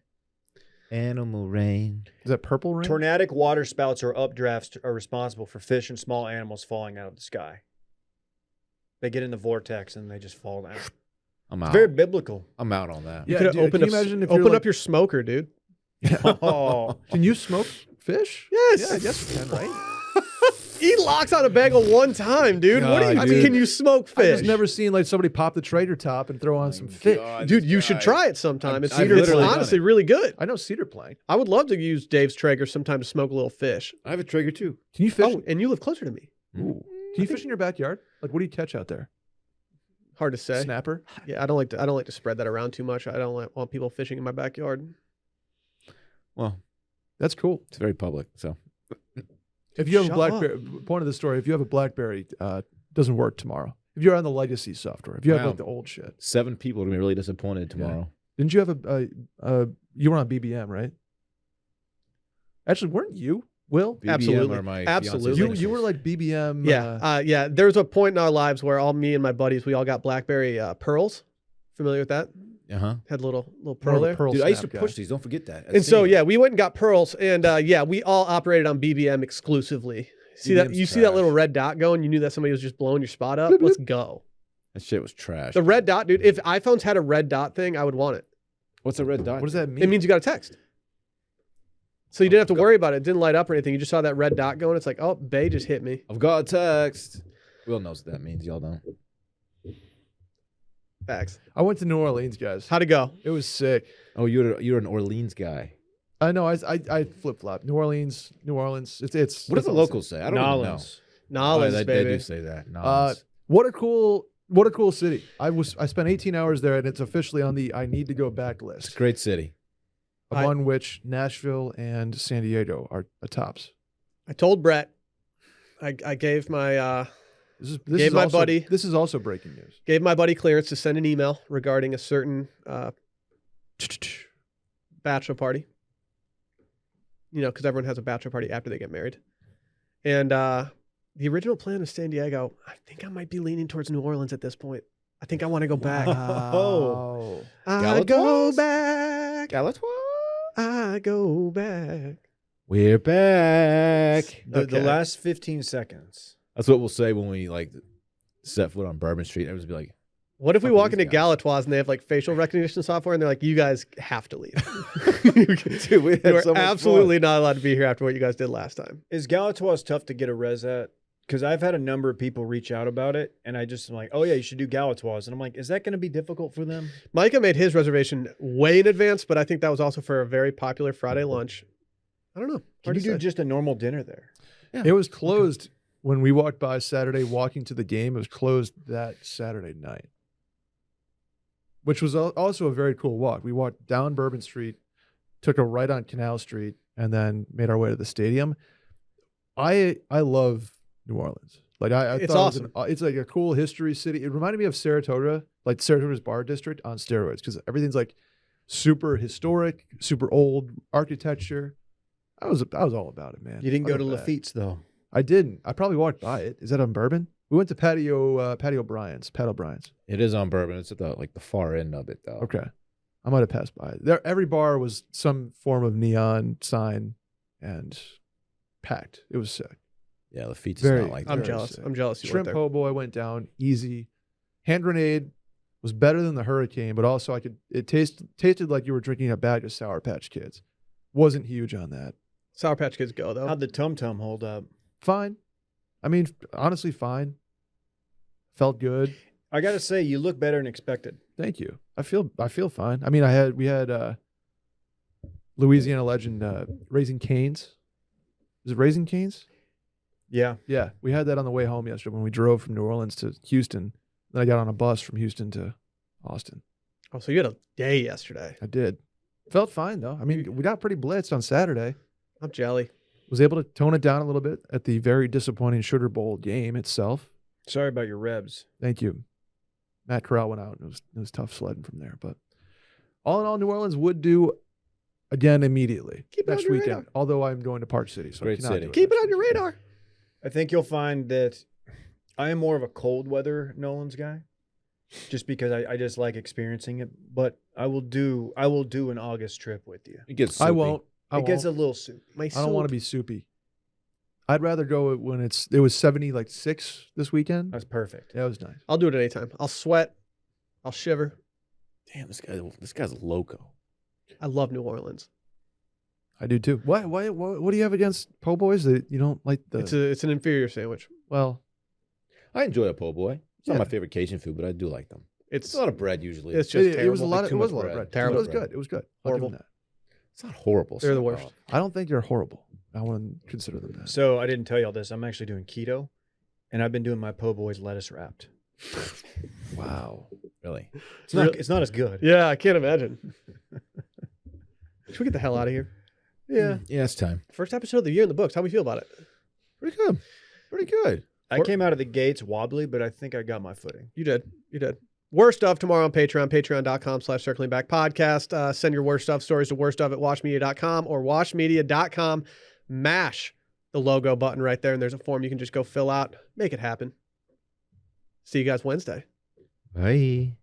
Animal rain. Is that purple rain? Tornadic water spouts or updrafts are responsible for fish and small animals falling out of the sky. They get in the vortex and they just fall down. I'm It's out. very biblical. I'm out on that. You Yeah, could have dude, opened can you imagine if you're open like- up your smoker, dude. Oh, Can you smoke fish? Yes. Yeah, I guess you can, right? Eat locks on a bagel one time, dude. What do you God, mean? dude. Can you smoke I've fish? just never seen like somebody pop the trader top and throw on some fish. Dude, you should try it sometime. It's, I've it's literally done honestly it. really good. I know cedar plank. I would love to use Dave's Traeger sometime to smoke a little fish. I have a trigger too. Can you fish? Oh, and you live closer to me. Ooh. Can you fish in your backyard? Like, what do you catch out there? Hard to say. Snapper. Yeah, I don't like to spread that around too much. I don't want people fishing in my backyard. Well, That's cool. it's very public, so If you have Shut a BlackBerry, point of the story, if you have a BlackBerry, doesn't work tomorrow. If you're on the legacy software, if you have Wow. like the old shit. 7 people are gonna be really disappointed tomorrow. Didn't you have you were on BBM, right? Actually, weren't you, Will? BBM Absolutely. are my Absolutely. fiance's You were initials. like BBM. Yeah, there was a point in our lives where all me and my buddies, we all got BlackBerry pearls. Familiar with that? Uh-huh. Had a little more pearl of a there. pearl Dude, I used to snap guy. push these. Don't forget that. And so yeah, we went and got pearls, and we all operated on BBM exclusively. See that? BBM's You see that trash. little red dot going? You knew that somebody was just blowing your spot up. Let's go. That shit was trash. The red dot, dude. If iPhones had a red dot thing, I would want it. What's a red dot? What does that mean? It means you got a text. So you didn't have to worry about it. It didn't light up or anything. You just saw that red dot going. It's like, oh, Bay just hit me. I've got a text. Will knows what that means. Y'all don't. Facts. I went to New Orleans, guys. How'd it go? It was sick. Oh, you're an Orleans guy. I know. I flip flop. New Orleans. It's. What do the locals say? I don't even know. Nolans. Knowledge, Oh, they baby. do say that. Nolans. What a cool city. I spent 18 hours there, and it's officially on the I need to go back It's a list, great city. among which Nashville and San Diego are tops. I told Brett. I gave my This is also breaking news. gave my buddy clearance to send an email regarding a certain bachelor party. You know, because everyone has a bachelor party after they get married. And the original plan of San Diego, I think I might be leaning towards New Orleans at this point. I think I want to go back. Oh, I go back. Galatois? I go back. We're back. The Okay. last 15 seconds. That's what we'll say when we like set foot on Bourbon Street. Everyone's be like, What if we Fuck walk these into guys. Galatoire's and they have like facial recognition software and they're like, you guys have to leave. dude, we You had are so much absolutely not allowed to be here after what you guys did last time. Is Galatoire's tough to get a res at? because I've had a number of people reach out about it, and I just am like, oh yeah, you should do Galatoire's, and I'm like, is that going to be difficult for them? Micah made his reservation way in advance, but I think that was also for a very popular Friday lunch. I don't know. Can Hard you to do say. just a normal dinner there? Yeah. It was closed when we walked by Saturday, walking to the game. It was closed that Saturday night, which was also a very cool walk. We walked down Bourbon Street, took a right on Canal Street, and then made our way to the stadium. I love New Orleans. Like I It's thought it was awesome. it's like a cool history city. It reminded me of Saratoga, like Saratoga's bar district on steroids, because everything's like super historic, super old architecture. I was all about it, man. You didn't I go to love that. Lafitte's though. I didn't. I probably walked by it. Is that on Bourbon? We went to Pat O'Brien's. It is on Bourbon. It's at the far end of it though. Okay. I might have passed by it. There, every bar was some form of neon sign and packed. It was sick. Yeah, Lafitte's Very- is not like I'm that. jealous. sick. I'm jealous. You Shrimp went there. po' boy went down easy. Hand grenade was better than the hurricane, but also it tasted like you were drinking a bag of Sour Patch Kids. Wasn't huge on that. Sour Patch Kids go though. How'd the Tum Tum hold up? Fine. I mean, honestly, fine. Felt good. I got to say, you look better than expected. Thank you. I feel fine. I mean, we had Louisiana legend Raising Cane's. Is it Raising Cane's? Yeah. Yeah, we had that on the way home yesterday when we drove from New Orleans to Houston. Then I got on a bus from Houston to Austin. Oh, so you had a day yesterday. I did. Felt fine though. I mean, we got pretty blitzed on Saturday. I'm jelly. Was able to tone it down a little bit at the very disappointing Sugar Bowl game itself. Sorry about your Rebs. Thank you. Matt Corral went out and it was tough sledding from there. But all in all, New Orleans would do again immediately Keep it on next your weekend. radar. Although I'm going to Park City, so Great I cannot city. do Keep it next on your weekend. radar. I think you'll find that I am more of a cold weather Nolan's guy, just because I just like experiencing it. But I will do an August trip with you. It gets I soupy. won't. It gets a little soupy. My I don't want to be soupy. I'd rather go when it was 76 this weekend. That's perfect. That was nice. I'll do it anytime. I'll sweat. I'll shiver. Damn, this guy's loco. I love New Orleans. I do too. What do you have against po' boys that you don't like the? It's an inferior sandwich. Well, I enjoy a po' boy. It's Yeah. not my favorite Cajun food, but I do like them. It's It's a lot of bread usually. It's just it was a terrible. lot. Like It was a too lot much of bread. bread. Terrible. It was good. It was good. I'll give them Horrible. that. It's not horrible. They're the so- worst. I don't think they're horrible. I want to consider them that. So I didn't tell y'all this. I'm actually doing keto, and I've been doing my po' boys lettuce wrapped. Wow. Really? It's not as good. Yeah, I can't imagine. Should we get the hell out of here? Yeah. Yeah, it's time. First episode of the year in the books. How we feel about it? Pretty good. Pretty good. I came out of the gates wobbly, but I think I got my footing. You did. You did. Worst stuff tomorrow on Patreon, patreon.com/circlingbackpodcast. Send your worst stuff stories to worststuff@washmedia.com or washmedia.com. Mash the logo button right there, and there's a form you can just go fill out. Make it happen. See you guys Wednesday. Bye.